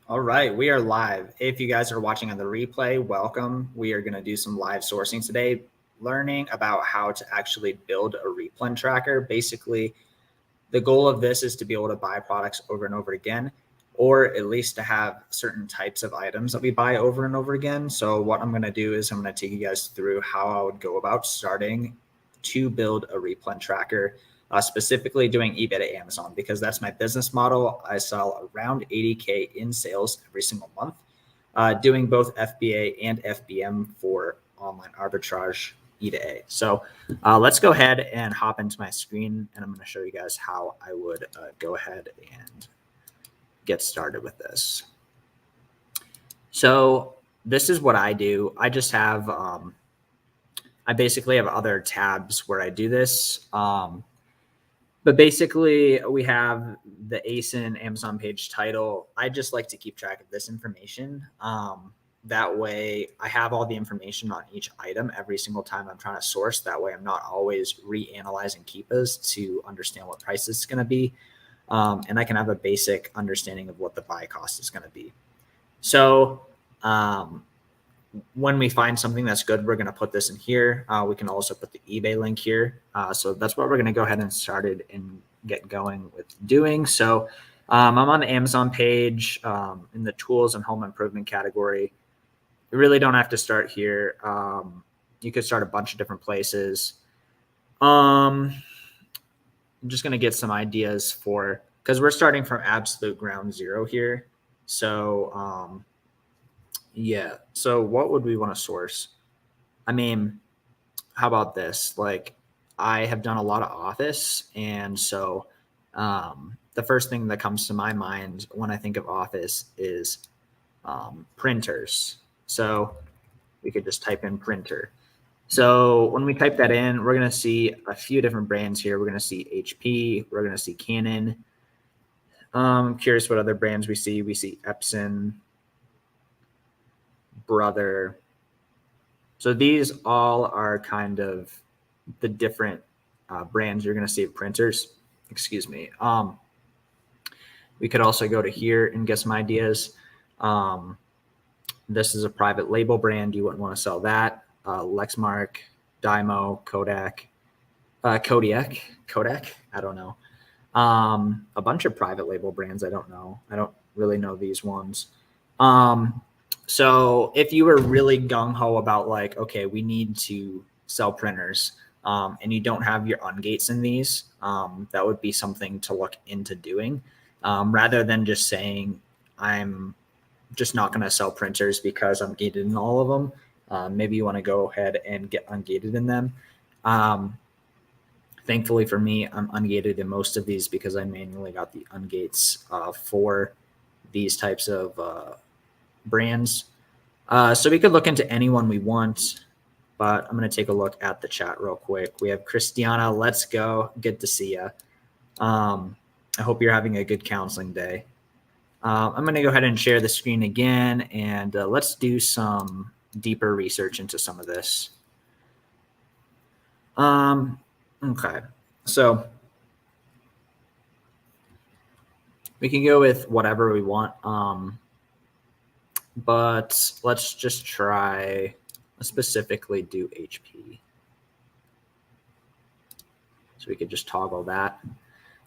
All right, we are live. If you guys are watching on the replay, welcome. We are going to do some live sourcing today, learning about how to actually build a Replen tracker. Basically, the goal of this is to be able to buy products over and over again, or at least to have certain types of items that we buy over and over again. So what I'm going to do is I'm going to take you guys through how I would go about starting to build a Replen tracker. Specifically doing eBay to Amazon, because that's my business model. I sell around 80K in sales every single month, doing both FBA and FBM for online arbitrage E2A. So let's go ahead and hop into my screen, and I'm going to show you guys how I would go ahead and get started with this. So this is what I do. I just have, I basically have other tabs where I do this. But basically, we have the ASIN Amazon page title. I just like to keep track of this information. That way, I have all the information on each item every single time I'm trying to source. That way, I'm not always reanalyzing Keepas to understand what price it's going to be. And I can have a basic understanding of what the buy cost is going to be. So when we find something that's good, we're going to put this in here. We can also put the eBay link here. So that's what we're going to go ahead and started and get going with doing. So I'm on the Amazon page in the tools and home improvement category. You really don't have to start here. You could start a bunch of different places. I'm just going to get some ideas for, because we're starting from absolute ground zero here. So yeah. So what would we want to source? I mean, how about this? Like, I have done a lot of Office. And so the first thing that comes to my mind when I think of Office is printers. So we could just type in printer. So when we type that in, we're going to see a few different brands here. We're going to see HP. We're going to see Canon. Curious what other brands we see. We see Epson, Brother. So these all are kind of the different brands you're going to see of printers. Excuse me. We could also go to here and get some ideas. This is a private label brand. You wouldn't want to sell that. Lexmark, Dymo, Kodak. I don't know. A bunch of private label brands. I don't know. I don't really know these ones. So if you were really gung-ho about like, okay, we need to sell printers, and you don't have your ungates in these, that would be something to look into doing, rather than just saying, I'm just not going to sell printers because I'm gated in all of them. Maybe you want to go ahead and get ungated in them. Thankfully for me, I'm ungated in most of these because I manually got the ungates for these types of brands. So we could look into anyone we want, but I'm going to take a look at the chat real quick. We have Christiana. Let's go. Good to see you. I hope you're having a good counseling day. I'm going to go ahead and share the screen again, and let's do some deeper research into some of this. Okay. So we can go with whatever we want. But let's just try, specifically do HP. So we could just toggle that.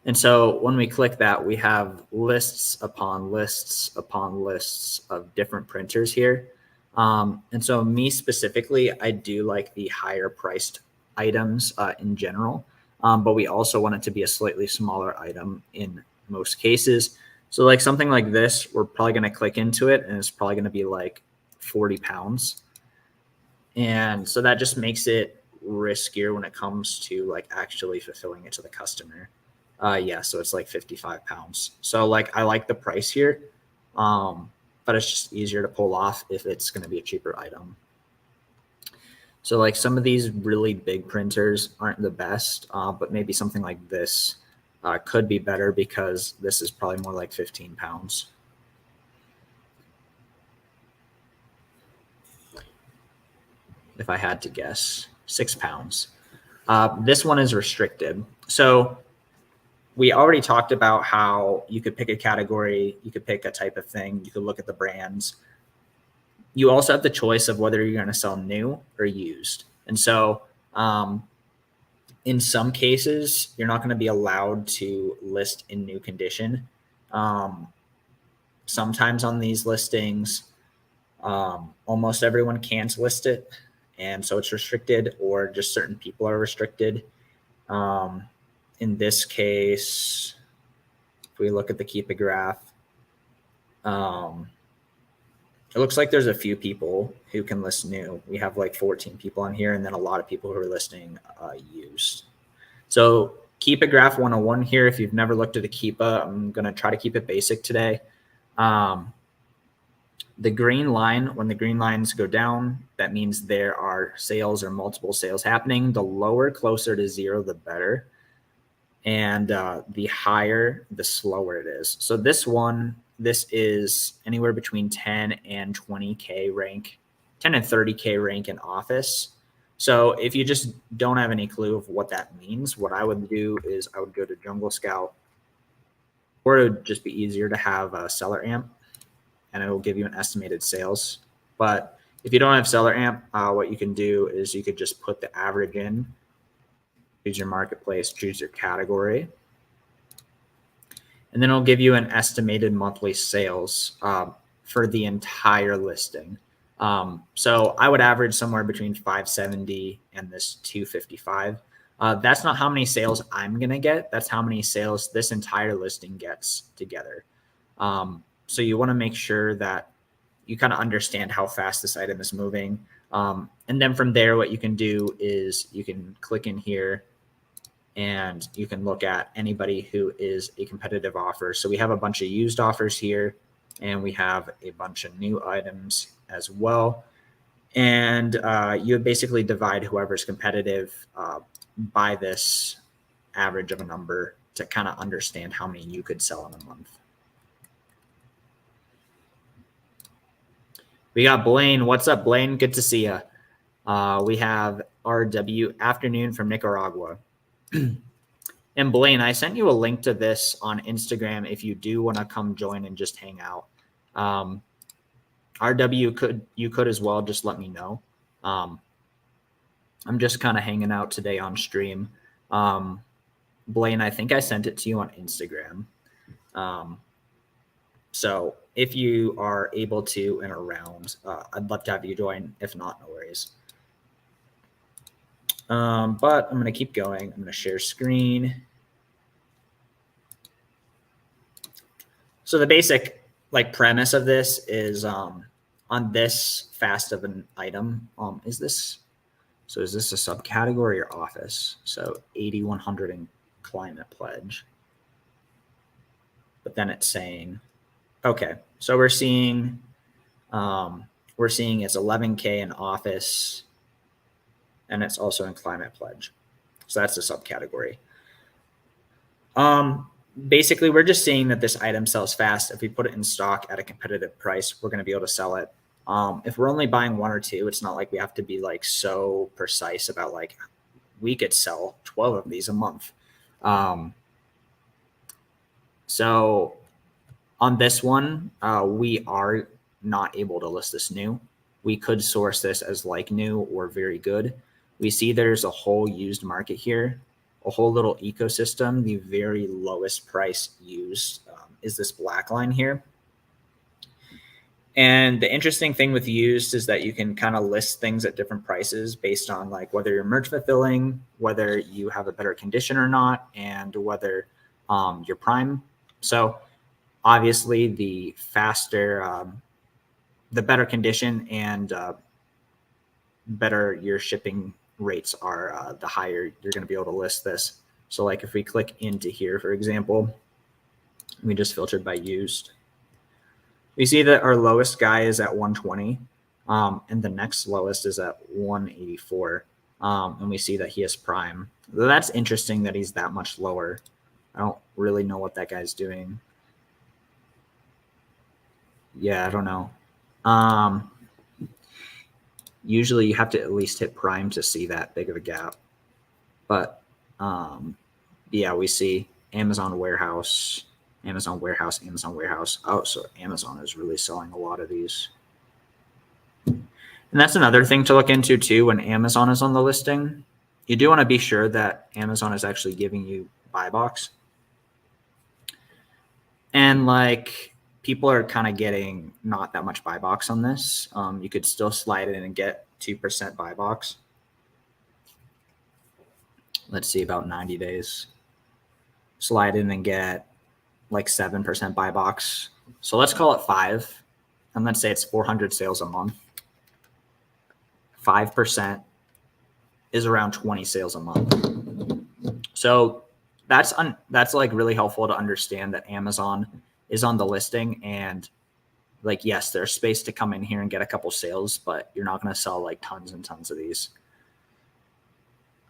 And so when we click that, we have lists upon lists upon lists of different printers here. And so me specifically, I do like the higher priced items in general, but we also want it to be a slightly smaller item in most cases. So like something like this, we're probably going to click into it, and it's probably going to be like 40 pounds. And so that just makes it riskier when it comes to like actually fulfilling it to the customer. Yeah, so it's like 55 pounds. So like I like the price here, but it's just easier to pull off if it's going to be a cheaper item. So like some of these really big printers aren't the best, but maybe something like this could be better because this is probably more like 15 pounds. If I had to guess, 6 pounds. This one is restricted. So we already talked about how you could pick a category, you could pick a type of thing, you could look at the brands. You also have the choice of whether you're going to sell new or used. And so in some cases, you're not going to be allowed to list in new condition. Sometimes on these listings, almost everyone can't list it, and so it's restricted, or just certain people are restricted. In this case, if we look at the Keep a Graph, it looks like there's a few people who can list new. We have like 14 people on here, and then a lot of people who are listing used. So Keep a Graph 101 here. If you've never looked at a Keepa, I'm going to try to keep it basic today. The green line, when the green lines go down, that means there are sales or multiple sales happening. The lower, closer to zero, the better. And the higher, the slower it is. So this one, this is anywhere between 10 and 20K rank, 10 and 30K rank in office. So if you just don't have any clue of what that means, what I would do is I would go to Jungle Scout, or it would just be easier to have a Seller Amp, and it will give you an estimated sales. But if you don't have Seller Amp, what you can do is you could just put the average in, choose your marketplace, choose your category, and then it'll give you an estimated monthly sales for the entire listing. So I would average somewhere between 570 and this 255. That's not how many sales I'm going to get. That's how many sales this entire listing gets together. So you want to make sure that you kind of understand how fast this item is moving. And then from there, what you can do is you can click in here and you can look at anybody who is a competitive offer. So we have a bunch of used offers here, and we have a bunch of new items as well. And you would basically divide whoever's competitive by this average of a number to kind of understand how many you could sell in a month. We got Blaine. What's up, Blaine? Good to see you. We have RW Afternoon from Nicaragua. And Blaine, I sent you a link to this on Instagram if you do want to come join and just hang out. RW, you could as well, just let me know. I'm just kind of hanging out today on stream. Blaine, I think I sent it to you on Instagram. So if you are able to and around, I'd love to have you join. If not, no worries. But I'm going to keep going. I'm going to share screen. So the basic premise of this is on this fast of an item. Is this a subcategory or office? So 8100 in climate pledge. But then it's saying, okay, so we're seeing it's 11K in office, and it's also in climate pledge. So that's a subcategory. Basically, we're just seeing that this item sells fast. If we put it in stock at a competitive price, we're going to be able to sell it. If we're only buying one or two, it's not like we have to be so precise about we could sell 12 of these a month. So on this one, we are not able to list this new. We could source this as new or very good. We see there's a whole used market here, a whole little ecosystem. The very lowest price used is this black line here. And the interesting thing with used is that you can kind of list things at different prices based on whether you're merge fulfilling, whether you have a better condition or not, and whether you're prime. So obviously the faster, the better condition and better your shipping rates are, the higher you're going to be able to list this. So if we click into here, for example, we just filtered by used. We see that our lowest guy is at 120, and the next lowest is at 184. And we see that he is prime. That's interesting that he's that much lower. I don't really know what that guy's doing. Yeah, I don't know. Usually you have to at least hit prime to see that big of a gap. But yeah, we see Amazon warehouse, Amazon warehouse, Amazon warehouse. Oh, so Amazon is really selling a lot of these. And that's another thing to look into too when Amazon is on the listing. You do want to be sure that Amazon is actually giving you buy box. And like people are kind of getting not that much buy box on this. You could still slide in and get 2% buy box. Let's see, about 90 days. Slide in and get like 7% buy box. So let's call it 5. And let's say it's 400 sales a month. 5% is around 20 sales a month. So that's like really helpful to understand that Amazon is on the listing, and like, yes, there's space to come in here and get a couple sales, but you're not going to sell like tons and tons of these.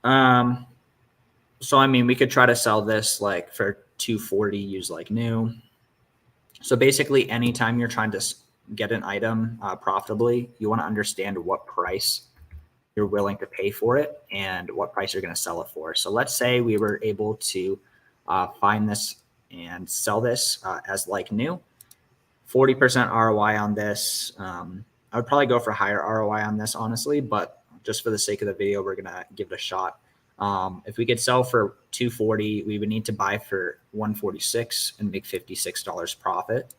So, I mean, we could try to sell this like for 240, use like new. So basically anytime you're trying to get an item profitably, you want to understand what price you're willing to pay for it and what price you're going to sell it for. So let's say we were able to find this and sell this as like new, 40% ROI on this. I would probably go for higher ROI on this, honestly, but just for the sake of the video, we're going to give it a shot. If we could sell for 240, we would need to buy for 146 and make $56 profit.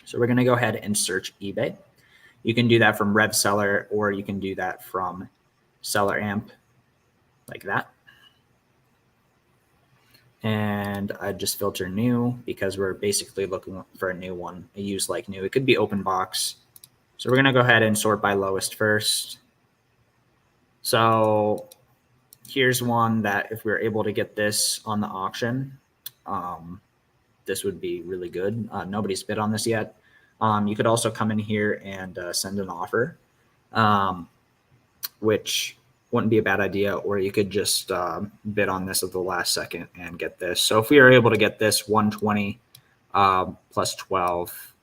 So we're going to go ahead and search eBay. You can do that from RevSeller, or you can do that from SellerAmp, like that. And I just filter new because we're basically looking for a new one, a use like new. It could be open box. So we're going to go ahead and sort by lowest first. So here's one that if we were able to get this on the auction, this would be really good. Nobody's bid on this yet. You could also come in here and send an offer, which wouldn't be a bad idea, or you could just bid on this at the last second and get this. So if we are able to get this 120 plus 12,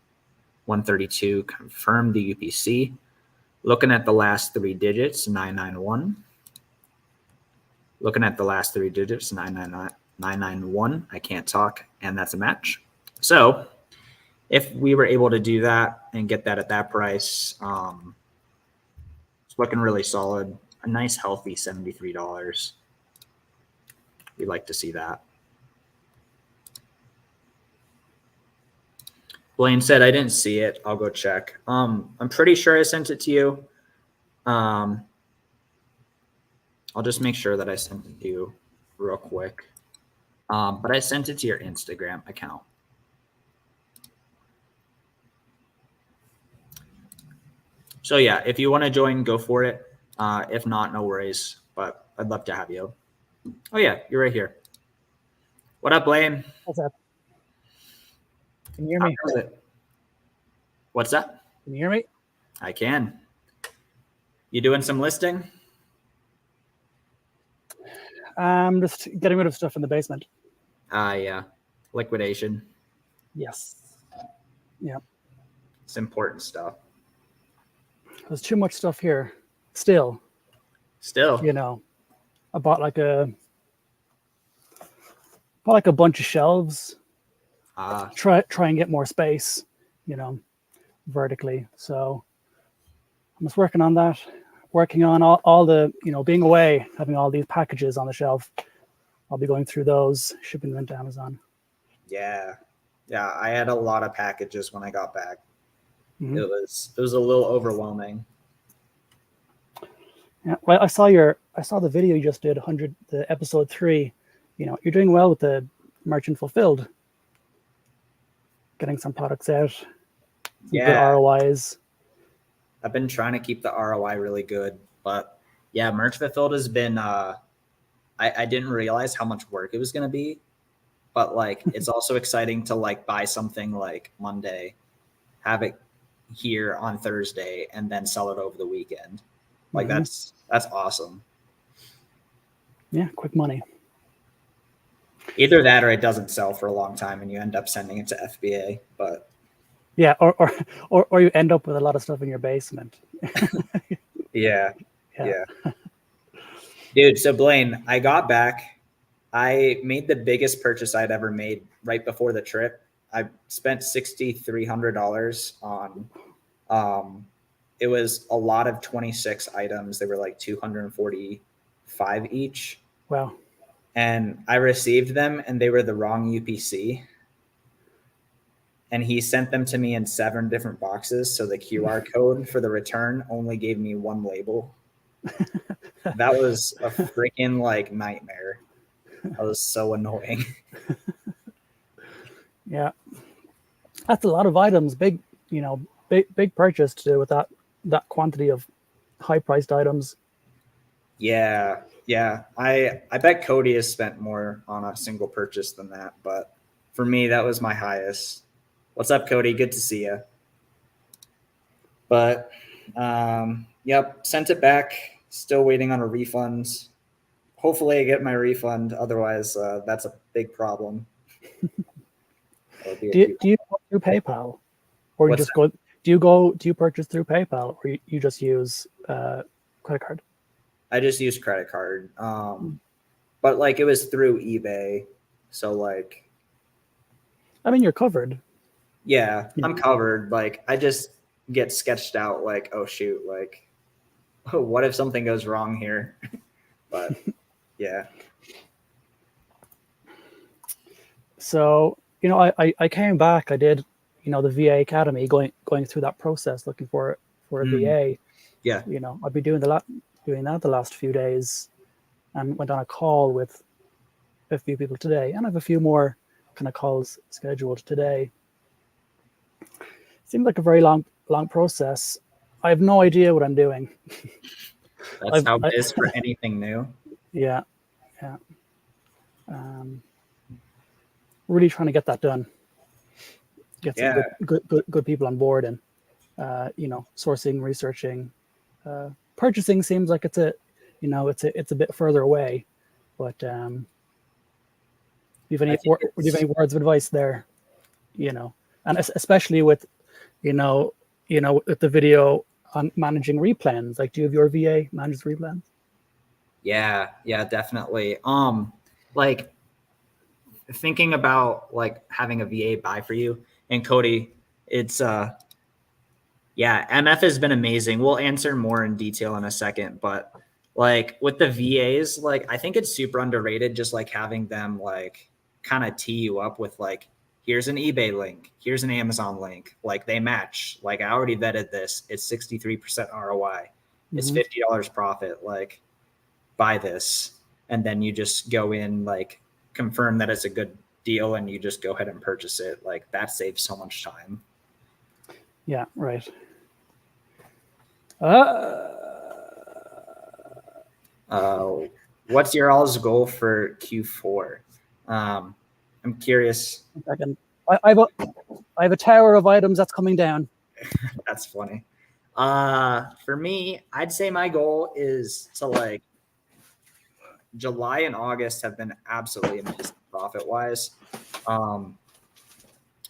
132, confirm the UPC. Looking at the last 3 digits, 991. Looking at the last 3 digits, 991. I can't talk, and that's a match. So if we were able to do that and get that at that price, it's looking really solid. A nice, healthy $73. We'd like to see that. Blaine said, I didn't see it. I'll go check. I'm pretty sure I sent it to you. I'll just make sure that I sent it to you real quick. But I sent it to your Instagram account. So yeah, if you want to join, go for it. If not, no worries, but I'd love to have you. Oh yeah, you're right here. What up, Blaine? What's up? Can you hear me? What's that? Can you hear me? I can. You doing some listing? I'm just getting rid of stuff in the basement. Yeah. Liquidation. Yes. Yeah. It's important stuff. There's too much stuff here. Still. You know, I bought like a bunch of shelves. Try and get more space, you know, vertically. So I'm just working on that. Working on all the, you know, being away, having all these packages on the shelf. I'll be going through those, shipping them to Amazon. Yeah. Yeah. I had a lot of packages when I got back. Mm-hmm. It was a little overwhelming. Yeah. Well, I saw the video you just did, the episode 3. You know, you're doing well with the merchant fulfilled. Getting some products out. Good ROIs. I've been trying to keep the ROI really good, but yeah, merch fulfilled has been, I didn't realize how much work it was going to be, but like, it's also exciting to like buy something like Monday, have it here on Thursday, and then sell it over the weekend. Like that's awesome. Yeah. Quick money. Either that or it doesn't sell for a long time and you end up sending it to FBA, but yeah, or you end up with a lot of stuff in your basement. Yeah. Dude, so Blaine, I got back I made the biggest purchase I'd ever made right before the trip. I spent $6,300 on, it was a lot of 26 items. They were like 245 each. Wow. And I received them and they were the wrong UPC. And he sent them to me in 7 different boxes. So the QR code for the return only gave me 1 label. That was a freaking like nightmare. That was so annoying. Yeah. That's a lot of items. Big purchase to do with that quantity of high priced items. Yeah. I bet Cody has spent more on a single purchase than that, but for me, that was my highest. What's up, Cody? Good to see you. But yep, sent it back. Still waiting on a refund. Hopefully I get my refund. Otherwise, that's a big problem. Do you go through PayPal, or What's you just go? Do you purchase through PayPal, or you just use credit card? I just use credit card. But like it was through eBay, so like. I mean, you're covered. Yeah, I'm covered. Like I just get sketched out. Like, oh shoot, like, oh, what if something goes wrong here? But yeah. So I came back. I did the VA Academy, going through that process, looking for a VA. Yeah. I've been doing that the last few days, and went on a call with a few people today, and I have a few more kind of calls scheduled today. Seems like a very long process. I have no idea what I'm doing. That's how it is for anything new. Yeah. Really trying to get that done. Get some good people on board, and sourcing, researching, purchasing seems like it's a bit further away. But do you have any words of advice there? And especially with with the video on managing replens. Like, do you have your VA manage replens? Yeah, definitely. Like thinking about like having a VA buy for you, and Cody, it's MF has been amazing. We'll answer more in detail in a second, but like with the VAs, like I think it's super underrated, just like having them like kind of tee you up with like, here's an eBay link, here's an Amazon link, like they match. Like I already vetted this. It's 63% ROI. It's $50 profit. Like buy this. And then you just go in, like confirm that it's a good deal, and you just go ahead and purchase it. Like that saves so much time. Yeah, right. What's your all's goal for Q4? I'm curious. I have a tower of items that's coming down. That's funny. For me, I'd say my goal is to like July and August have been absolutely amazing profit wise.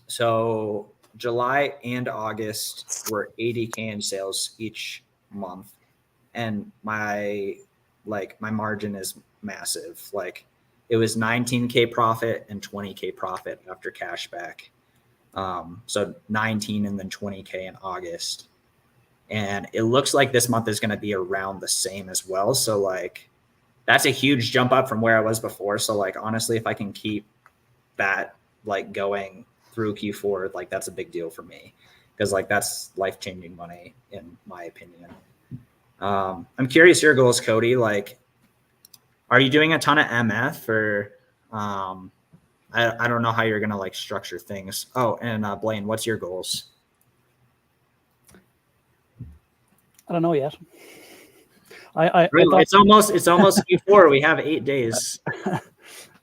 So July and August were 80K in sales each month, and my margin is massive. Like it was 19K profit and 20K profit after cashback. So 19 and then 20K in August. And it looks like this month is going to be around the same as well. So like, that's a huge jump up from where I was before. So like, honestly, if I can keep that like going through Q4, like that's a big deal for me, because like that's life-changing money in my opinion. I'm curious your goals, Cody. Like, are you doing a ton of MF, or I don't know how you're gonna like structure things. Oh, and Blaine, what's your goals? I don't know yet. It's almost Q4. We have 8 days.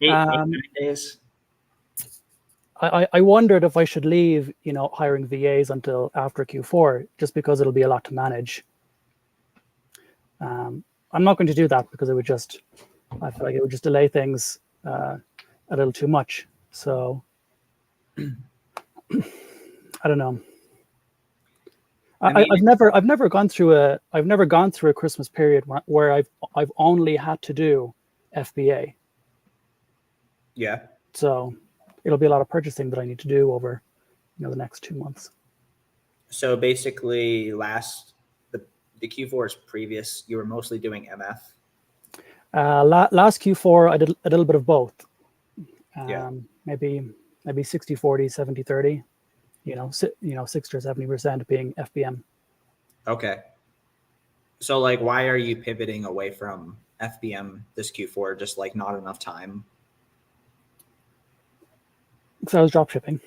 8 days. I wondered if I should leave, hiring VAs until after Q4, just because it'll be a lot to manage. I'm not going to do that because I feel like it would just delay things a little too much. So I don't know. I've never gone through a Christmas period where I've only had to do FBA. Yeah. So it'll be a lot of purchasing that I need to do over, the next 2 months. So basically, the Q4's previous, you were mostly doing MF. Last Q4, I did a little bit of both. Yeah. Maybe 60/40, 70/30. 60 or 70% being FBM. Okay. So like, why are you pivoting away from FBM this Q4? Just like not enough time. So I was drop shipping,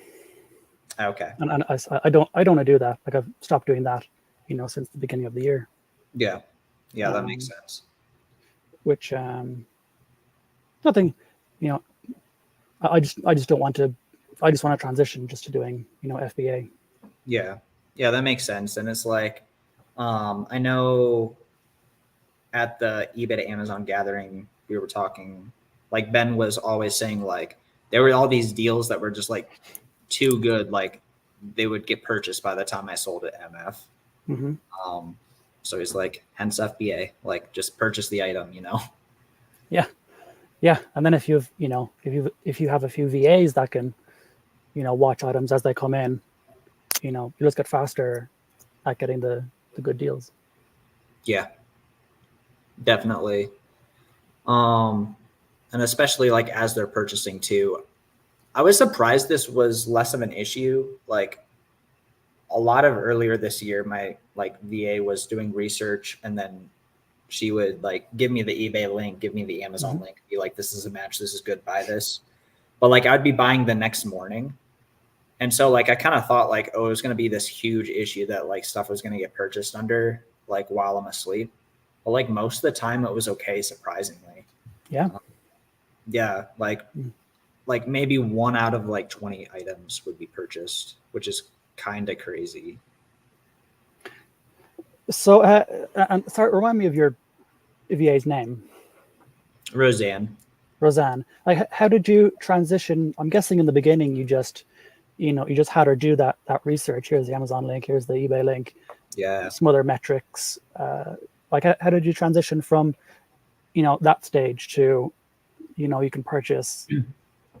Okay. and I don't want to do that. Like I've stopped doing that, since the beginning of the year. Yeah. Yeah, that makes sense. Which nothing, I just don't want to. I just want to transition just to doing FBA. Yeah. Yeah, that makes sense. And it's like, I know at the eBay to Amazon gathering, we were talking, like Ben was always saying like there were all these deals that were just like too good, like they would get purchased by the time I sold at MF. Mm-hmm. So he's like, hence FBA, like just purchase the item, Yeah, and then if you have a few VAs that can, watch items as they come in, you just get faster at getting the good deals. Yeah, definitely. And especially like as they're purchasing too, I was surprised this was less of an issue. Like a lot of earlier this year, my like VA was doing research and then she would like give me the eBay link, give me the Amazon link, be like, this is a match, this is good, buy this. But like I'd be buying the next morning. And so like I kind of thought like, oh, it was going to be this huge issue that like stuff was going to get purchased under like while I'm asleep. But like most of the time it was okay, surprisingly. Yeah. Yeah, like maybe 1 out of like 20 items would be purchased, which is kind of crazy. So, and sorry, remind me of your VA's name. Roseanne. Like, how did you transition? I'm guessing in the beginning you just had her do that research. Here's the Amazon link. Here's the eBay link. Yeah. Some other metrics. Like, how did you transition from, that stage to, you can purchase,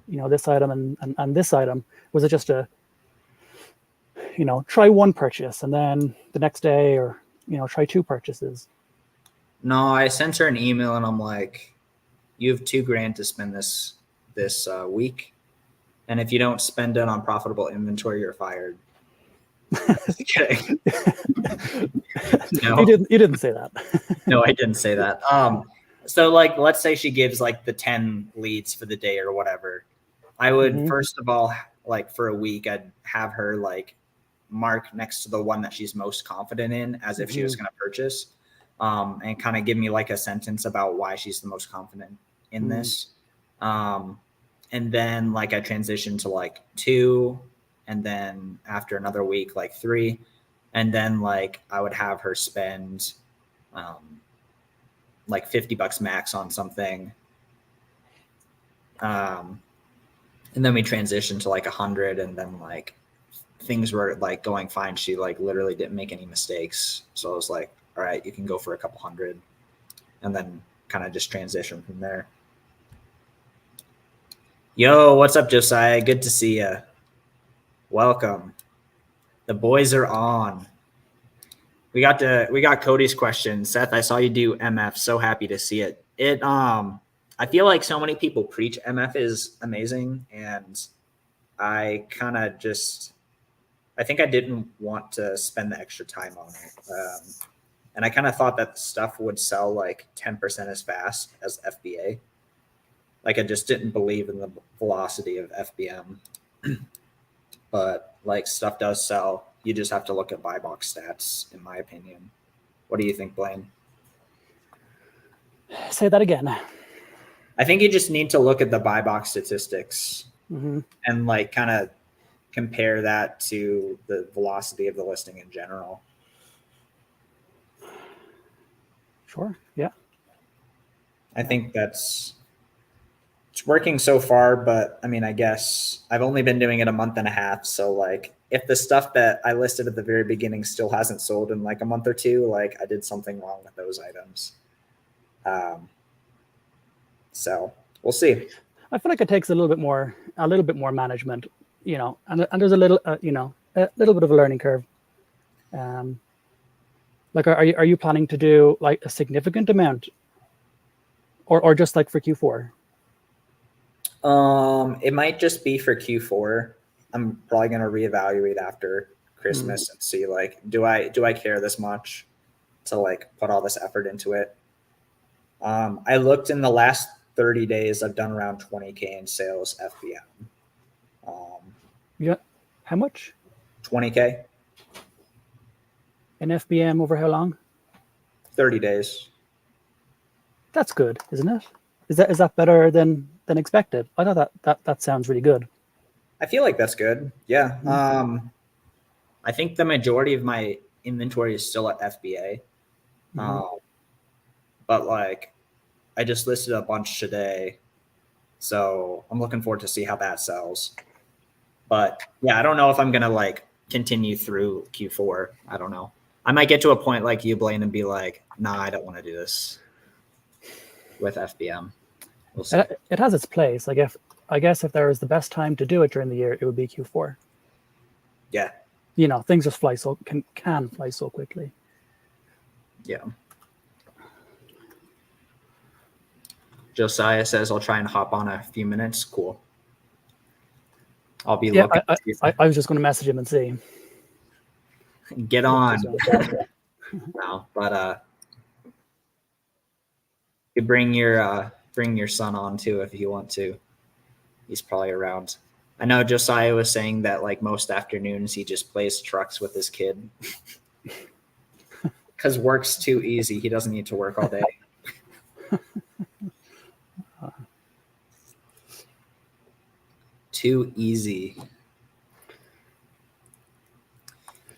this item and this item? Was it just a, try one purchase and then the next day, or try two purchases? No, I sent her an email and I'm like, you have $2,000 to spend this week, and if you don't spend it on profitable inventory, you're fired. Just kidding. No. You didn't say that. No, I didn't say that. So like, let's say she gives like the 10 leads for the day or whatever. I would first of all, like for a week, I'd have her like mark next to the one that she's most confident in as if she was going to purchase, and kind of give me like a sentence about why she's the most confident in this. And then like I transitioned to like 2, and then after another week, like 3. And then like I would have her spend like $50 max on something. And then we transitioned to like 100, and then like things were like going fine. She like literally didn't make any mistakes. So I was like, all right, you can go for a couple hundred, and then kind of just transition from there. Yo, what's up, Josiah? Good to see you. Welcome. The boys are on. We got Cody's question. Seth, I saw you do MF. So happy to see it. I feel like so many people preach MF is amazing, and I kind of I think I didn't want to spend the extra time on it. And I kind of thought that stuff would sell like 10% as fast as FBA. Like I just didn't believe in the velocity of FBM. But like stuff does sell. You just have to look at buy box stats, in my opinion. What do you think, Blaine? Say that again. I think you just need to look at the buy box statistics and like kind of compare that to the velocity of the listing in general. Sure. Yeah. I think it's working so far, but I mean, I guess I've only been doing it a month and a half. So like if the stuff that I listed at the very beginning still hasn't sold in like a month or 2, like I did something wrong with those items. So we'll see. I feel like it takes a little bit more management, and there's a little, a little bit of a learning curve. Like, are you planning to do like a significant amount, or just like for Q4? It might just be for Q4. I'm probably gonna reevaluate after Christmas and see like, do I care this much to like put all this effort into it? I looked in the last 30 days, I've done around 20K in sales FBM. Yeah, how much 20K in FBM over how long? 30 days. That's good, isn't it? Is that better than expected? I thought that sounds really good. I feel like that's good. Yeah. I think the majority of my inventory is still at FBA. But like, I just listed a bunch today, so I'm looking forward to see how that sells. But yeah, I don't know if I'm gonna like continue through Q4. I don't know. I might get to a point like you, Blaine, and be like, nah, I don't want to do this with FBM. We'll see. It has its place. Like, I guess if there was the best time to do it during the year, it would be Q4. Yeah. Things just can fly so quickly. Yeah. Josiah says I'll try and hop on a few minutes. Cool. I'll be looking. I was just going to message him and see. Get on. No, but you bring your son on too if you want to. He's probably around. I know Josiah was saying that like most afternoons he just plays trucks with his kid because work's too easy. He doesn't need to work all day. Too easy.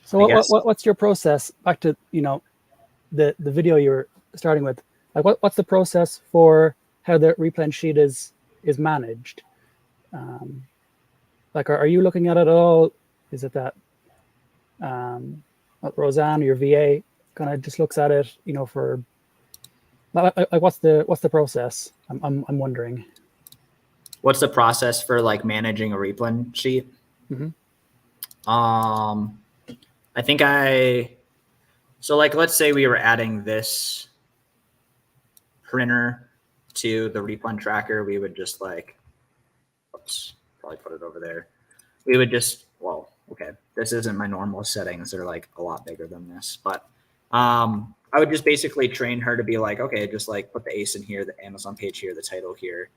So what's your process? Back to the video you were starting with. Like what's the process for how the Replen sheet is managed? Like are you looking at it at all? Is it that Roseanne, your VA, kind of just looks at it? For like what's the process? I'm wondering. What's the process for like managing a Replen sheet? I think so like, let's say we were adding this printer to the Replen tracker. We would just like, oops, probably put it over there. We would just, well, okay, this isn't my normal settings. They're like a lot bigger than this, but I would just basically train her to be like, okay, just like put the ACE in here, the Amazon page here, the title here.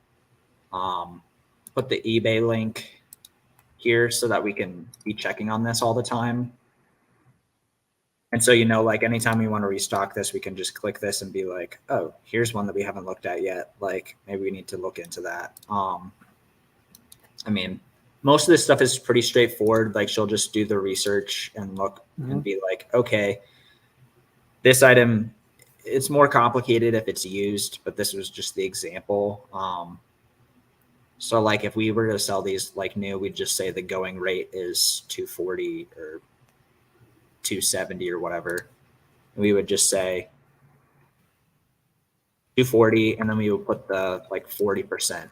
Put the eBay link here so that we can be checking on this all the time. And so, like anytime we want to restock this, we can just click this and be like, oh, here's one that we haven't looked at yet. Like maybe we need to look into that. I mean, most of this stuff is pretty straightforward. Like she'll just do the research and look and be like, okay, this item, it's more complicated if it's used, but this was just the example. So like if we were to sell these like new, we'd just say the going rate is 240 or 270 or whatever. We would just say 240 and then we would put the like 40%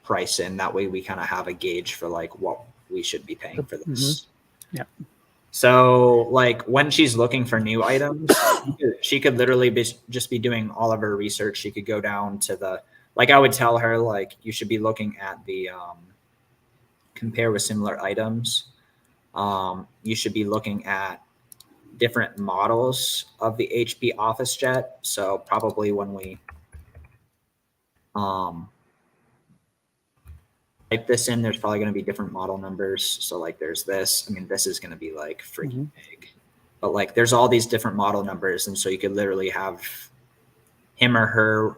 price in. That way we kind of have a gauge for like what we should be paying for this. Yeah. So like when she's looking for new items, she could literally just be doing all of her research. She could go down to like I would tell her like you should be looking at the compare with similar items. You should be looking at different models of the HP Office Jet. So probably when we type this in, there's probably going to be different model numbers. So like there's this, I mean, this is going to be like freaking big, but like there's all these different model numbers. And so you could literally have him or her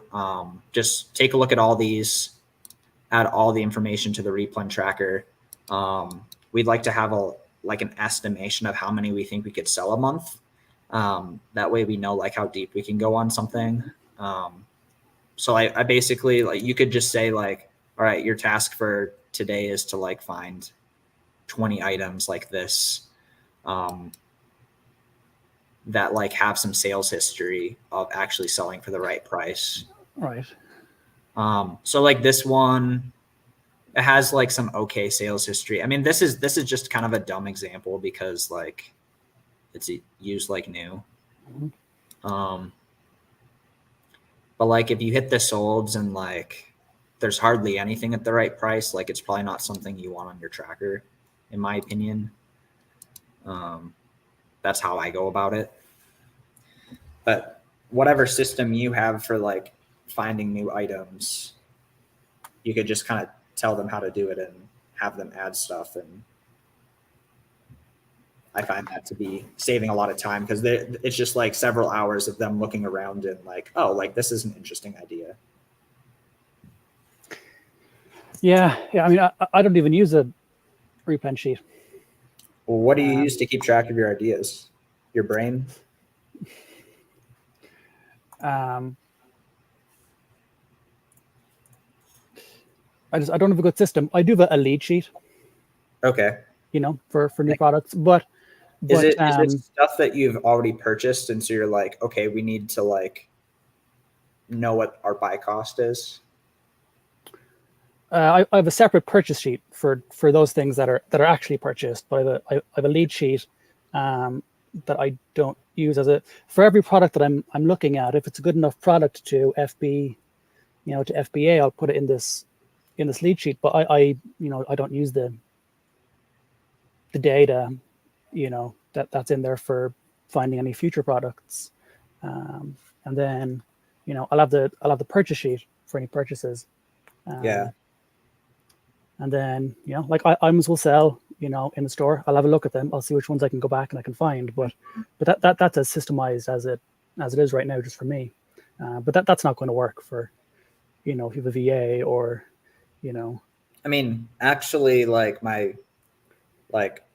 just take a look at all these, add all the information to the Replen tracker. We'd like to have an estimation of how many we think we could sell a month. That way we know like how deep we can go on something. So I basically like, you could just say like, all right, your task for today is to like find 20 items like this that like have some sales history of actually selling for the right price. Right. So like this one, it has like some okay sales history. I mean, this is just kind of a dumb example because like it's used like new. But like if you hit the solds and like there's hardly anything at the right price, like it's probably not something you want on your tracker, in my opinion. That's how I go about it. But whatever system you have for like finding new items, you could just kind of tell them how to do it and have them add stuff. And I find that to be saving a lot of time because it's just like several hours of them looking around and like, oh, like this is an interesting idea. Yeah. I mean, I don't even use a Replen sheet. Well, what do you use to keep track of your ideas? Your brain? I don't have a good system. I do have a lead sheet. Okay. You know, for new products, but is it stuff that you've already purchased, and so you're like, okay, we need to like know what our buy cost is? I have a separate purchase sheet for those things that are actually purchased, but I have a lead sheet that I don't use for every product that I'm looking at. If it's a good enough product to FB, to FBA, I'll put it in this lead sheet. But I don't use the data, that's in there for finding any future products. And then, I'll have the purchase sheet for any purchases. Yeah. And then, like items will sell, in the store. I'll have a look at them. I'll see which ones I can go back and I can find. But that's as systemized as it is right now, just for me. But that's not going to work for, if you have a VA or, I mean, actually, like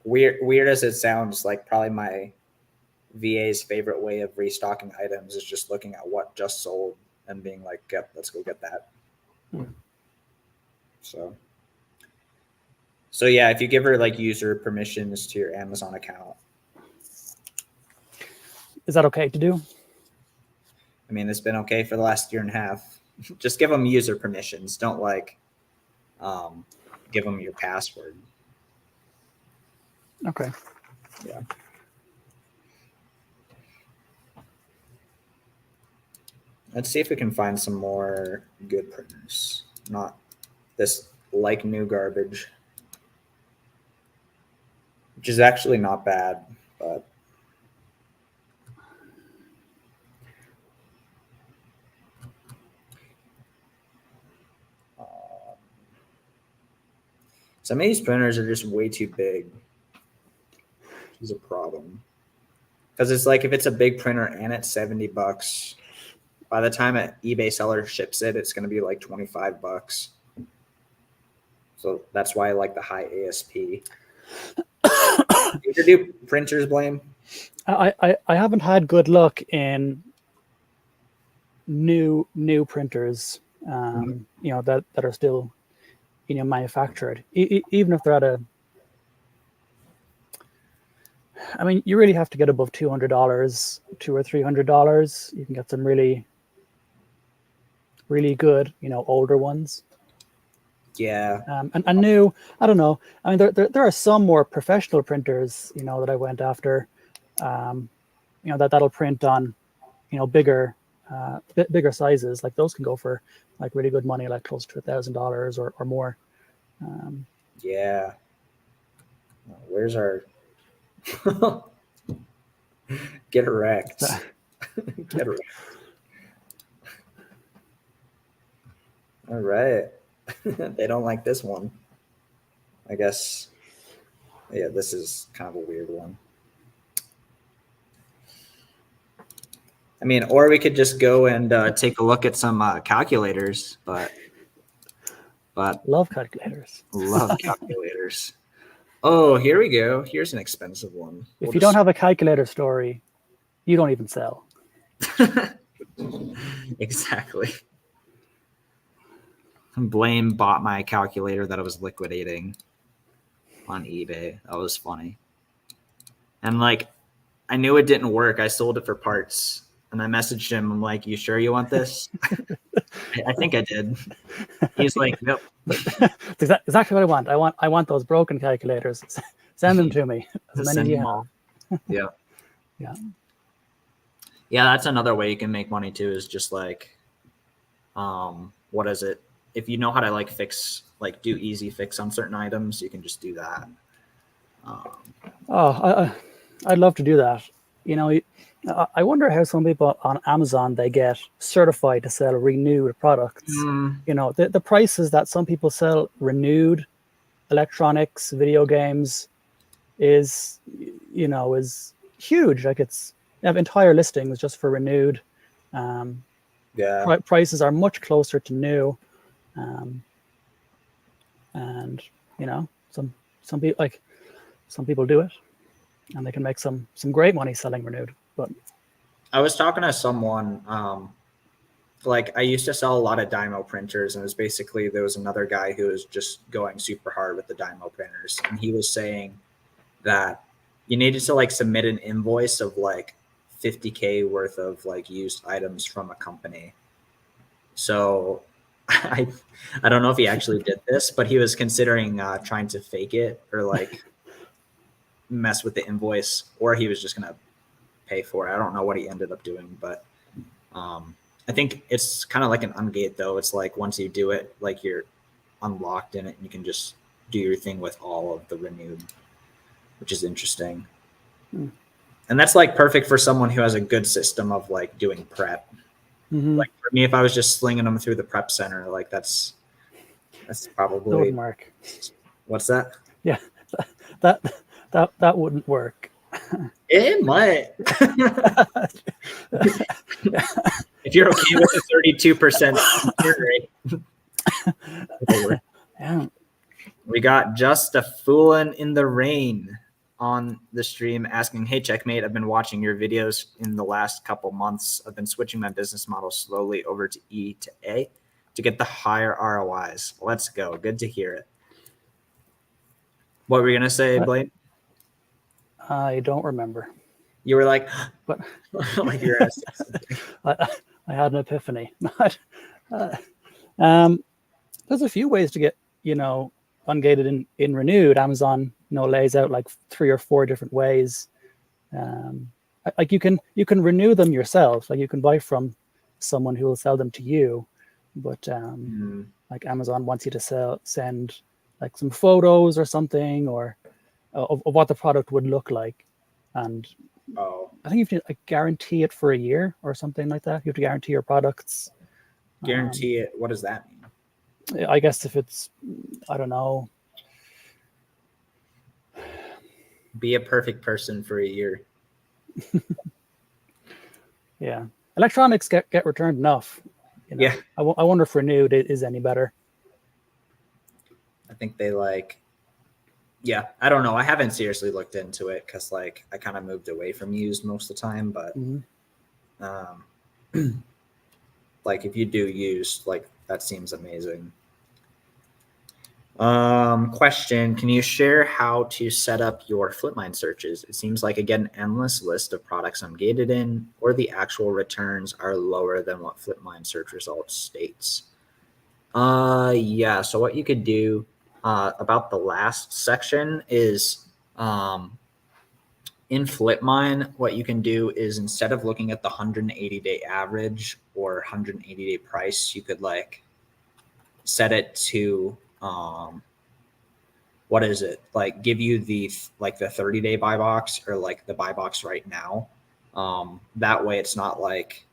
weird as it sounds, like probably my VA's favorite way of restocking items is just looking at what just sold and being like, yep, let's go get that. So yeah, if you give her like user permissions to your Amazon account. Is that okay to do? I mean, it's been okay for the last year and a half. Just give them user permissions. Don't like give them your password. Okay. Yeah. Let's see if we can find some more good printers. Not this like new garbage, which is actually not bad, but some of these printers are just way too big, which is a problem. Because it's like if it's a big printer and it's $70, by the time an eBay seller ships it, it's going to be like $25. So that's why I like the high ASP. Do you do printers, Blame? I haven't had good luck in new printers, that are still, manufactured, even if they're at I mean, you really have to get above $200, $200 or $300. You can get some really, really good, older ones. Yeah. And new, I don't know. I mean, there are some more professional printers, that I went after, that'll print on, bigger sizes. Like those can go for like really good money, like close to $1,000 or more. Yeah. Where's our get wrecked? Get wrecked. All right. They don't like this one. I guess. Yeah, this is kind of a weird one. I mean, or we could just go and take a look at some calculators, but love calculators. Love calculators. Oh, here we go. Here's an expensive one. If you don't have a calculator story, you don't even sell. Exactly. Blame bought my calculator that I was liquidating on eBay. That was funny. And like, I knew it didn't work. I sold it for parts. And I messaged him. I'm like, you sure you want this? I think I did. He's like, nope. It's exactly what I want. I want those broken calculators. Send them to me. As many as you have. Yeah. Yeah. Yeah, that's another way you can make money too, is just like, what is it? If you know how to like fix, like do easy fix on certain items, you can just do that. I'd love to do that. You know, I wonder how some people on Amazon, they get certified to sell renewed products. You know, the prices that some people sell renewed electronics, video games is, you know, is huge. Like they have entire listings just for renewed. Yeah. Prices are much closer to new. And you know, some people do it, and they can make some great money selling renewed. But I was talking to someone, like I used to sell a lot of Dymo printers, and it was basically, there was another guy who was just going super hard with the Dymo printers, and he was saying that you needed to like submit an invoice of like 50K worth of like used items from a company. So I don't know if he actually did this, but he was considering trying to fake it or like mess with the invoice, or he was just gonna pay for it. I don't know what he ended up doing, but I think it's kind of like an ungate though. It's like once you do it, like you're unlocked in it, and you can just do your thing with all of the renewed, which is interesting. And that's like perfect for someone who has a good system of like doing prep. Like for me, if I was just slinging them through the prep center, like that's probably, that wouldn't work. What's that? Yeah, that wouldn't work. It might. If you're okay with a 32% rate. Yeah. We got Just a Foolin' in the Rain on the stream asking, hey, Checkmate, I've been watching your videos in the last couple months. I've been switching my business model slowly over to E2A to get the higher ROIs. Let's go. Good to hear it. What were you going to say, Blaine? I don't remember. You were like, but like you're I had an epiphany. There's a few ways to get, you know, ungated in renewed. Amazon, you know, lays out like 3 or 4 different ways. Like you can renew them yourself. Like you can buy from someone who will sell them to you, but like Amazon wants you to send like some photos or something, or of what the product would look like, and I think you have to like guarantee it for a year or something like that. You have to guarantee your products. Guarantee it. What does that mean? I guess if it's, I don't know. Be a perfect person for a year. Yeah. Electronics get returned enough. You know? Yeah. I wonder if renewed is any better. I think they like, yeah, I don't know. I haven't seriously looked into it because like I kind of moved away from used most of the time, but like if you do used, like that seems amazing. Question, can you share how to set up your Flipmine searches? It seems like I get an endless list of products I'm gated in, or the actual returns are lower than what Flipmine search results states. Yeah, so what you could do about the last section is in Flipmine, what you can do is instead of looking at the 180-day average or 180-day price, you could like set it to what is it, like give you the like the 30-day buy box or like the buy box right now. That way it's not like,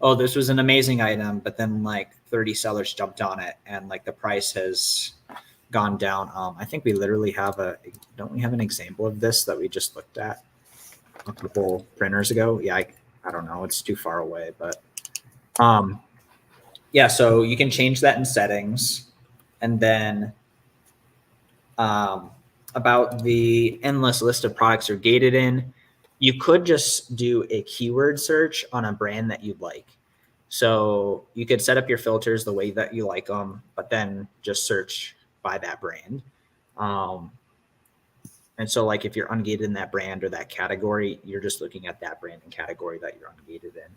oh, this was an amazing item, but then like 30 sellers jumped on it and like the price has gone down. I think we literally have don't we have an example of this that we just looked at a couple printers ago? Yeah, I don't know. It's too far away, but yeah, so you can change that in settings. And then about the endless list of products you're gated in, you could just do a keyword search on a brand that you'd like. So you could set up your filters the way that you like them, but then just search by that brand. And so like if you're ungated in that brand or that category, you're just looking at that brand and category that you're ungated in.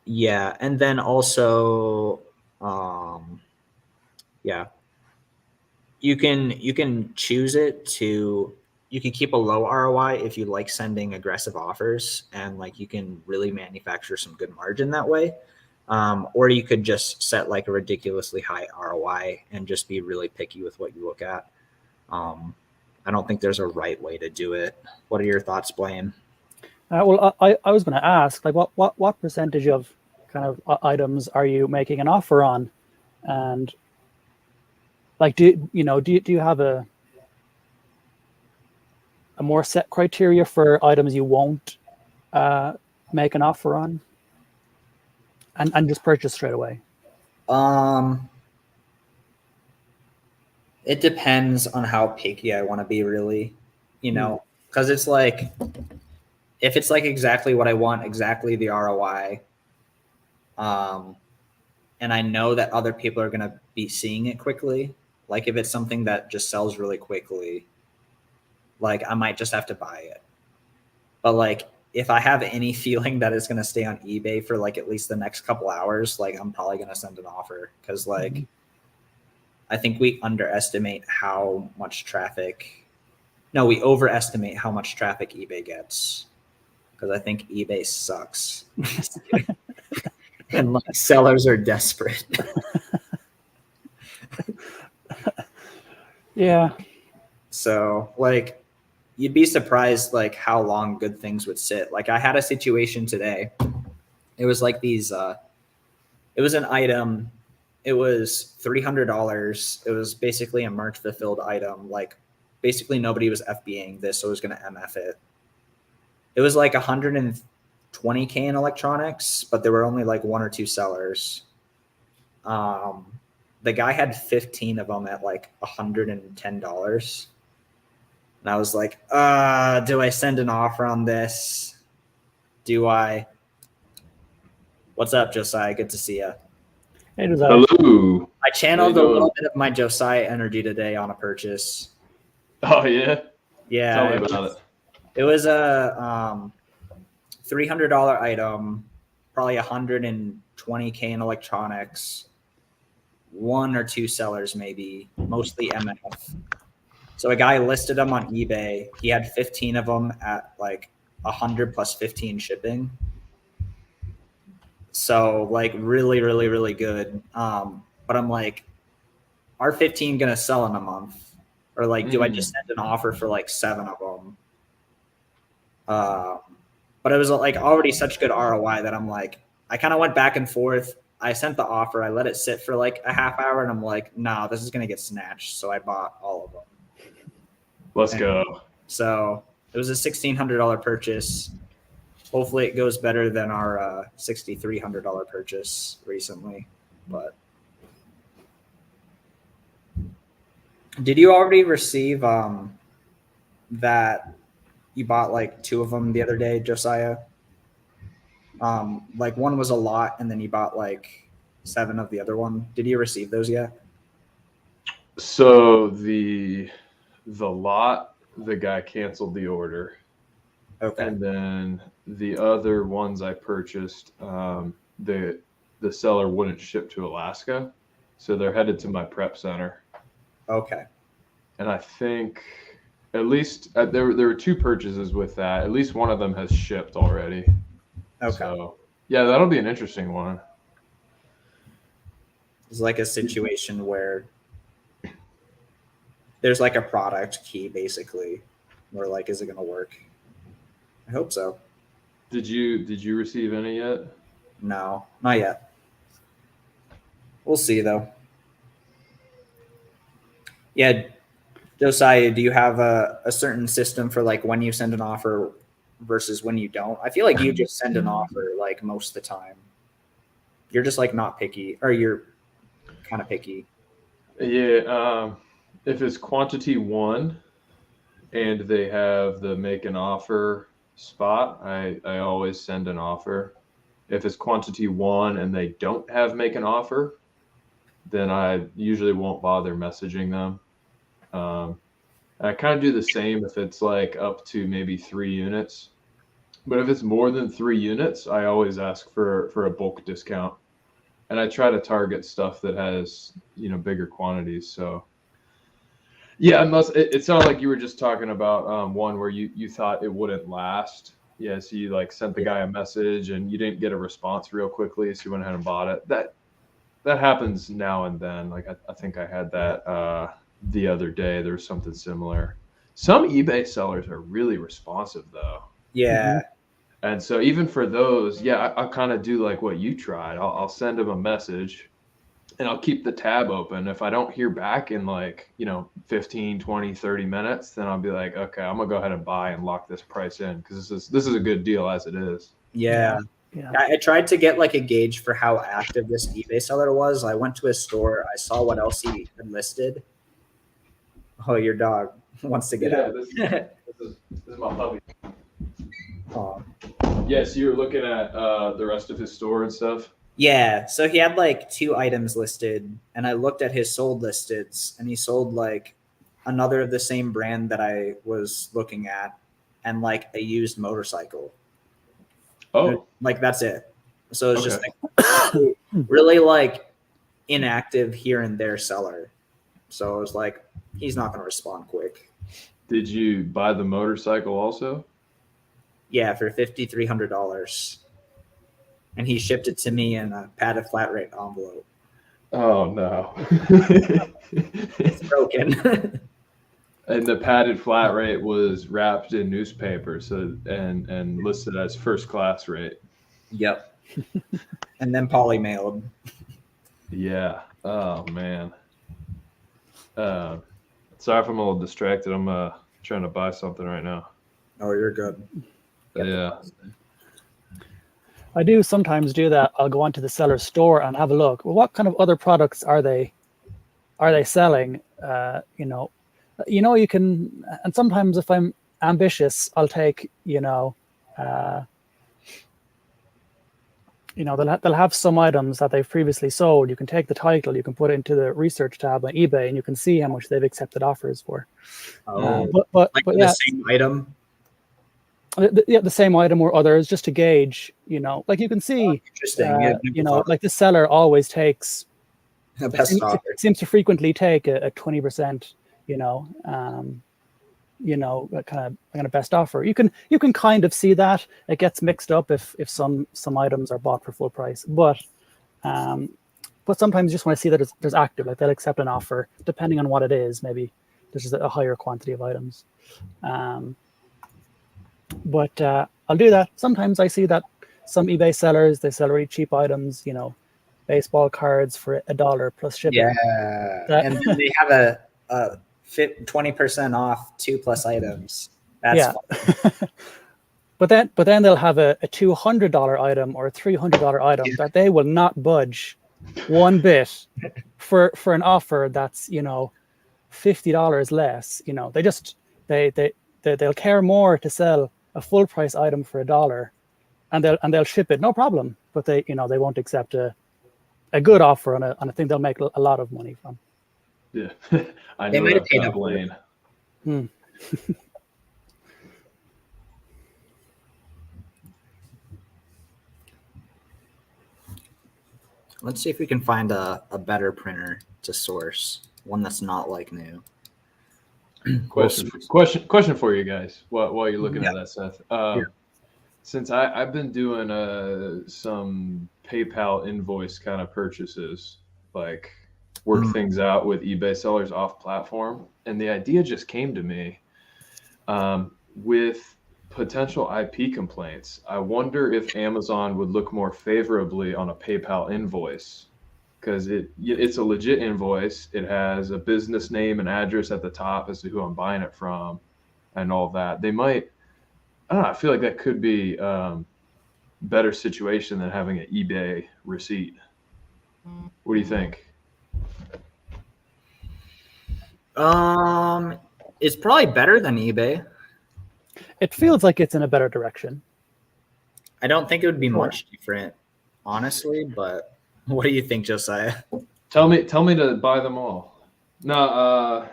Yeah, and then also, yeah, you can choose it to. You can keep a low ROI if you like sending aggressive offers, and like you can really manufacture some good margin that way. Or you could just set like a ridiculously high ROI and just be really picky with what you look at. I don't think there's a right way to do it. What are your thoughts, Blaine? Well, I was going to ask, like, what percentage of kind of items are you making an offer on, and like, do you have a more set criteria for items you won't make an offer on, and just purchase straight away? It depends on how picky I want to be, really, because it's like, if it's like exactly what I want, exactly the ROI, and I know that other people are going to be seeing it quickly, like if it's something that just sells really quickly, like I might just have to buy it. But like if I have any feeling that it's going to stay on eBay for like at least the next couple hours, like I'm probably going to send an offer, because like I think we underestimate how much traffic. No, we overestimate how much traffic eBay gets, because I think eBay sucks. And like sellers are desperate. Yeah. So like you'd be surprised like how long good things would sit. Like I had a situation today. It was like these it was an item. It was $300. It was basically a merch fulfilled item. Like basically nobody was FBAing this, so it was gonna MF it. It was like 120K in electronics, but there were only like one or two sellers. The guy had 15 of them at like $110. And I was like, do I send an offer on this? Do I? What's up, Josiah? Good to see you. Hey, Josiah. Hello. I channeled a little bit of my Josiah energy today on a purchase. Oh, yeah? Yeah. Tell me about it. It was a $300 item, probably 120K in electronics, one or two sellers maybe, mostly MF. So a guy listed them on eBay. He had 15 of them at like 100 plus 15 shipping. So like really, really, really good. But I'm like, are 15 gonna sell in a month? Or like, do I just send an offer for like 7 of them? But it was like already such good ROI that I'm like, I kind of went back and forth. I sent the offer. I let it sit for like a half hour, and I'm like, nah, this is gonna get snatched. So I bought all of them. Let's go. So it was a $1,600 purchase. Hopefully it goes better than our $6,300 purchase recently. But did you already receive that you bought like 2 of them the other day, Josiah? Like one was a lot, and then you bought like 7 of the other one. Did you receive those yet? So the lot, the guy canceled the order. Okay. And then the other ones I purchased, the seller wouldn't ship to Alaska, so they're headed to my prep center. Okay. And I think at least there were 2 purchases with that. At least one of them has shipped already. Okay. So yeah, that'll be an interesting one. It's like a situation where there's like a product key basically, where like, is it going to work? I hope so. Did you receive any yet? No, not yet. We'll see though. Yeah, Josiah, do you have a certain system for like when you send an offer versus when you don't? I feel like you just send an offer like most of the time. You're just like not picky, or you're kind of picky. Yeah, if it's quantity 1 and they have the make an offer spot, I always send an offer. If it's quantity 1 and they don't have make an offer, then I usually won't bother messaging them. I kind of do the same if it's like up to maybe 3 units. But if it's more than 3 units, I always ask for a bulk discount. And I try to target stuff that has, bigger quantities. So yeah, unless it sounded like you were just talking about one where you thought it wouldn't last. Yeah, so you like sent the guy a message and you didn't get a response real quickly, so you went ahead and bought it. That happens now and then. Like I think I had that the other day. There was something similar. Some eBay sellers are really responsive though. Yeah. And so even for those, yeah, I kind of do like what you tried. I'll send them a message and I'll keep the tab open. If I don't hear back in like, 15, 20, 30 minutes, then I'll be like, okay, I'm gonna go ahead and buy and lock this price in because this is a good deal as it is. Yeah. I tried to get like a gauge for how active this eBay seller was. I went to his store. I saw what else he had listed. Oh, your dog wants to get out. This is my puppy. Oh. Yes, you were looking at the rest of his store and stuff. Yeah, so he had like 2 items listed, and I looked at his sold listeds, and he sold like another of the same brand that I was looking at, and like a used motorcycle. Oh, like that's it. So it's just like really like inactive here and there seller. So it was like he's not going to respond quick. Did you buy the motorcycle also? Yeah, for $5,300. And he shipped it to me in a padded flat rate envelope. Oh no. It's broken. And the padded flat rate was wrapped in newspaper, and listed as first class rate. Yep. And then poly mailed. Yeah. Oh man. Sorry if I'm a little distracted. I'm trying to buy something right now. Oh, you're good. Yeah. I do sometimes do that. I'll go onto the seller's store and have a look. Well, what kind of other products are they selling? You can, and sometimes if I'm ambitious, I'll take, they'll have some items that they've previously sold. You can take the title, you can put it into the research tab on eBay, and you can see how much they've accepted offers for. But the same item. The same item or others, just to gauge, like you can see, interesting. Like the seller always takes the best offer. Seems to frequently take a 20%, kind of best offer. You can kind of see that it gets mixed up if some items are bought for full price, but sometimes you just want to see that there's active, like they'll accept an offer depending on what it is. Maybe there's just a higher quantity of items. But I'll do that. Sometimes I see that some eBay sellers, they sell really cheap items, baseball cards for $1 plus shipping. Yeah, and then they have a 20% off 2+ items. That's fun. But then they'll have a $200 item or a $300 item that they will not budge one bit for an offer that's $50 less. They'll care more to sell a full price item for $1, and they'll ship it no problem. But they won't accept a good offer on a thing they'll make a lot of money from. Yeah, I know that lane. Let's see if we can find a better printer to source, one that's not like new. Question for you guys while you're looking at that, Seth. Since I've been doing some PayPal invoice kind of purchases, like work things out with eBay sellers off platform, and the idea just came to me with potential IP complaints. I wonder if Amazon would look more favorably on a PayPal invoice, because it's a legit invoice. It has a business name and address at the top as to who I'm buying it from and all that. They might, I don't know, I feel like that could be better situation than having an eBay receipt. What do you think? It's probably better than eBay. It feels like it's in a better direction. I don't think it would be much different, honestly, but what do you think, Josiah? Tell me to buy them all. No,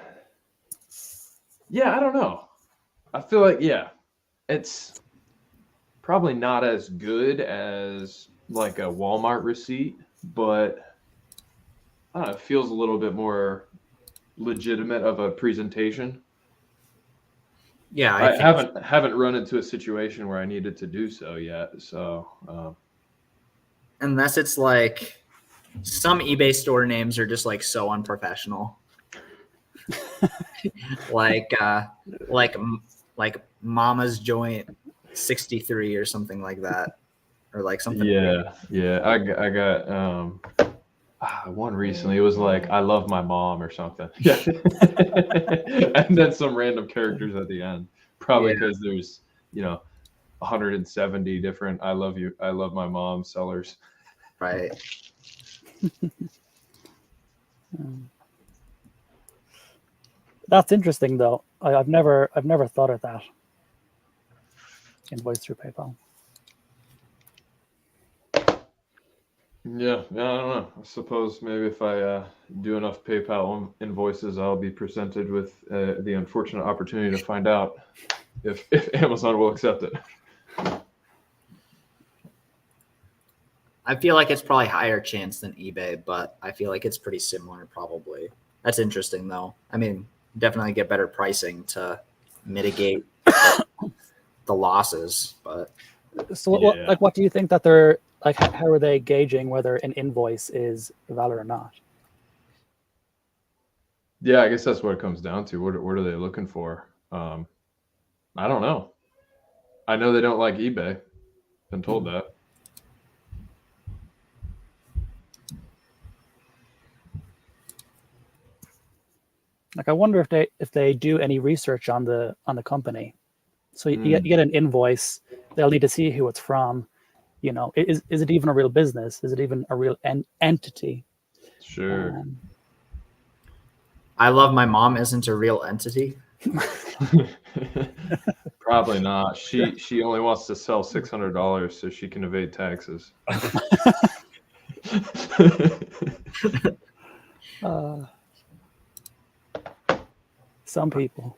Yeah, I don't know. I feel like, yeah, it's probably not as good as like a Walmart receipt, but I don't know, it feels a little bit more legitimate of a presentation. Yeah, I haven't run into a situation where I needed to do so yet. So unless it's like some eBay store names are just like so unprofessional. like like Mama's Joint 63 or something like that, or like something. yeah. I got one recently. It was like I love my mom or something. Yeah, and then some random characters at the end. Probably because there's 170 different I love my mom sellers. Right. That's interesting, though. I've never thought of that. Invoice through PayPal. Yeah, I don't know. I suppose maybe if I do enough PayPal invoices, I'll be presented with the unfortunate opportunity to find out if Amazon will accept it. I feel like it's probably higher chance than eBay, but I feel like it's pretty similar probably. That's interesting though. I mean, definitely get better pricing to mitigate the losses, but So, what do you think that they're like? How are they gauging whether an invoice is valid or not? Yeah, I guess that's what it comes down to. What are they looking for? I don't know. I know they don't like eBay. Been told that. Like, I wonder if they do any research on the company. So you get an invoice. They'll need to see who it's from. Is it even a real business? Is it even a real entity? Sure. I love my mom isn't a real entity. Probably not. She only wants to sell $600 so she can evade taxes. Some people.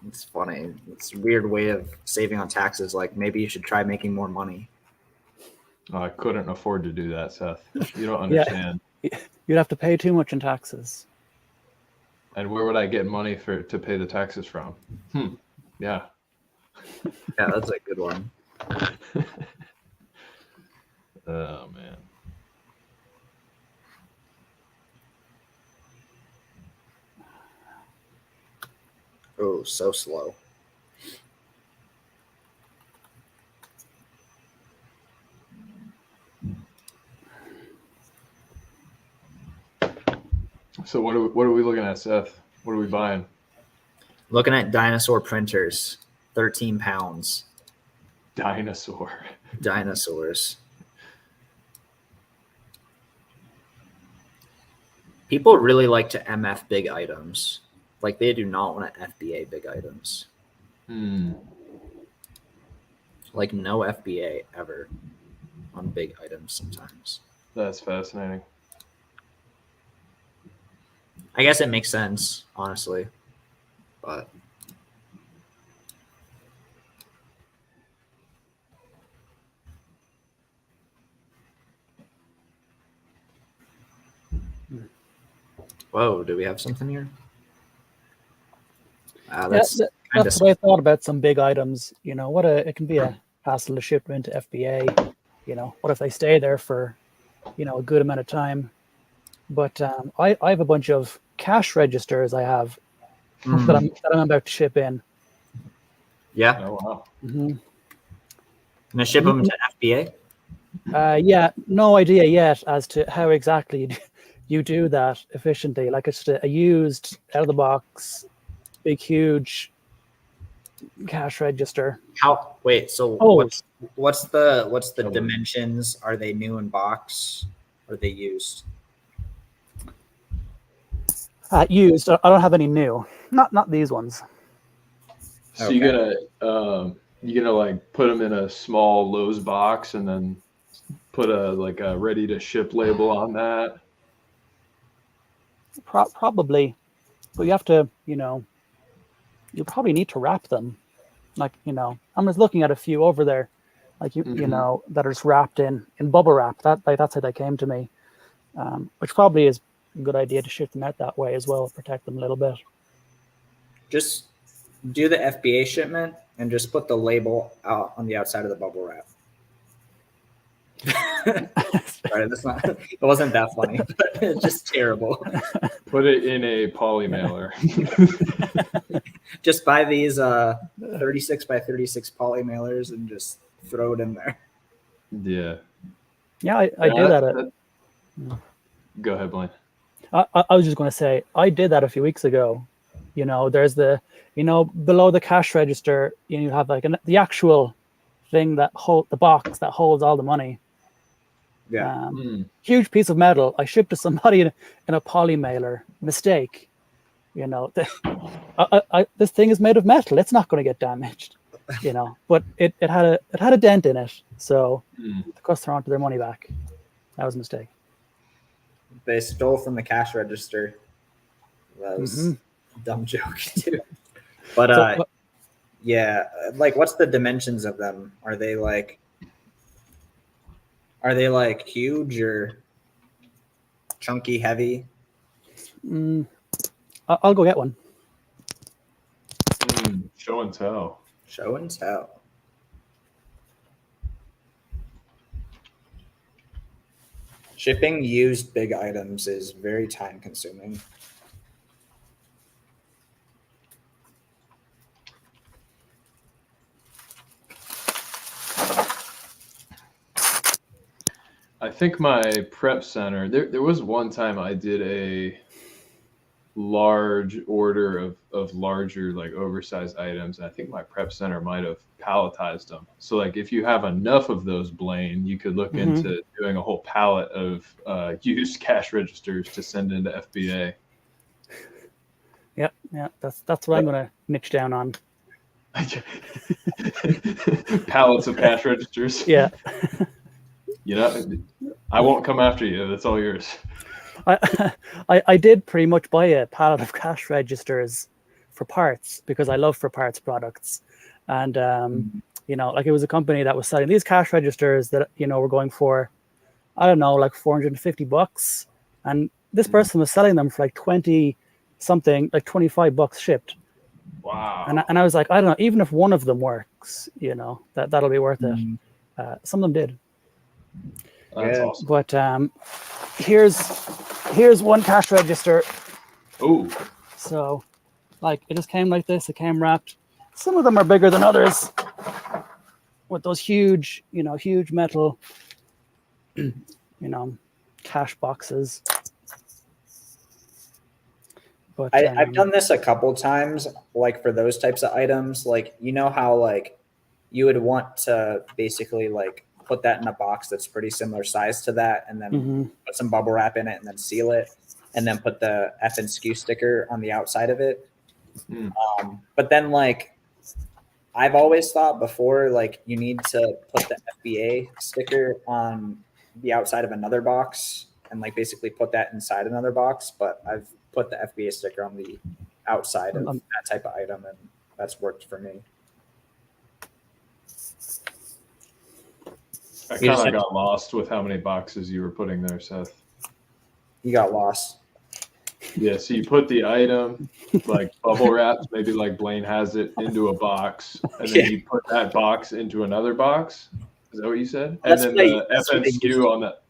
It's funny. It's a weird way of saving on taxes. Like maybe you should try making more money. I couldn't afford to do that, Seth. You don't understand. Yeah, you'd have to pay too much in taxes. And where would I get money to pay the taxes from? Yeah. Yeah, that's a good one. Oh, man. Oh, so slow. So what are we looking at, Seth? What are we buying? Looking at dinosaur printers, 13 pounds. Dinosaurs. People really like to MF big items. Like they do not want to FBA big items. Like no FBA ever on big items sometimes. That's fascinating. I guess it makes sense, honestly. But whoa, do we have something here? That's what I thought about some big items. It can be a hassle to ship them into FBA. What if they stay there for, a good amount of time? But I have a bunch of cash registers I have that I'm about to ship in. Yeah. Oh, wow. Mm-hmm. Gonna ship them to FBA? Yeah, no idea yet as to how exactly you do that efficiently. Like it's a used out of the box, big, huge cash register. What's the dimensions? Are they new in box? Or are they used? Used. I don't have any new. Not these ones. So okay. you're gonna like put them in a small Lowe's box and then put a ready to ship label on that. Probably, but you have to you probably need to wrap them. Like, I'm just looking at a few over there, like you know, that are just wrapped in bubble wrap. That's how they came to me, which probably is a good idea to ship them out that way as well, protect them a little bit. Just do the FBA shipment and just put the label out on the outside of the bubble wrap. Right, it wasn't that funny, but it's just terrible. Put it in a poly mailer. Just buy these 36 by 36 poly mailers and just throw it in there. Yeah. Yeah, I did that. Go ahead, Blaine. I was just going to say, I did that a few weeks ago. There's below the cash register, you have like the actual thing the box that holds all the money. Yeah. Huge piece of metal. I shipped to somebody in a poly mailer. Mistake. This thing is made of metal. It's not going to get damaged. But it had a dent in it. So the customer wanted their money back. That was a mistake. They stole from the cash register. That was a dumb joke too. But yeah, like, what's the dimensions of them? Are they like huge or chunky, heavy? I'll go get one. Show and tell. Show and tell. Shipping used big items is very time consuming. I think my prep center, there was one time I did a large order of larger, like, oversized items. And I think my prep center might have palletized them. So, like, if you have enough of those, Blaine, you could look into doing a whole pallet of used cash registers to send into FBA. Yeah, that's what I'm going to niche down on. Pallets of cash registers. Yeah. I won't come after you. That's all yours. I did pretty much buy a pallet of cash registers for parts because I love for parts products. And, like, it was a company that was selling these cash registers that, were going for, I don't know, like $450. And this person was selling them for like 20 something, like $25 shipped. Wow. And I was like, I don't know, even if one of them works, that'll be worth it. Some of them did. That's awesome. But here's one cash register. Oh. So, like, it just came like this. It came wrapped. Some of them are bigger than others, with those huge metal, cash boxes. But I've done this a couple times, like, for those types of items. Like, how, like, you would want to basically, like, put that in a box that's pretty similar size to that, and then put some bubble wrap in it, and then seal it, and then put the F and SKU sticker on the outside of it. But then, like, I've always thought before, like, you need to put the FBA sticker on the outside of another box and, like, basically put that inside another box. But I've put the FBA sticker on the outside of that type of item, and that's worked for me. I kind of got lost with how many boxes you were putting there, Seth. You got lost. Yeah, so you put the item, like, bubble wrapped, maybe like Blaine has it, into a box, and then you put that box into another box. Is that what you said? That's and then the FNSKU on that.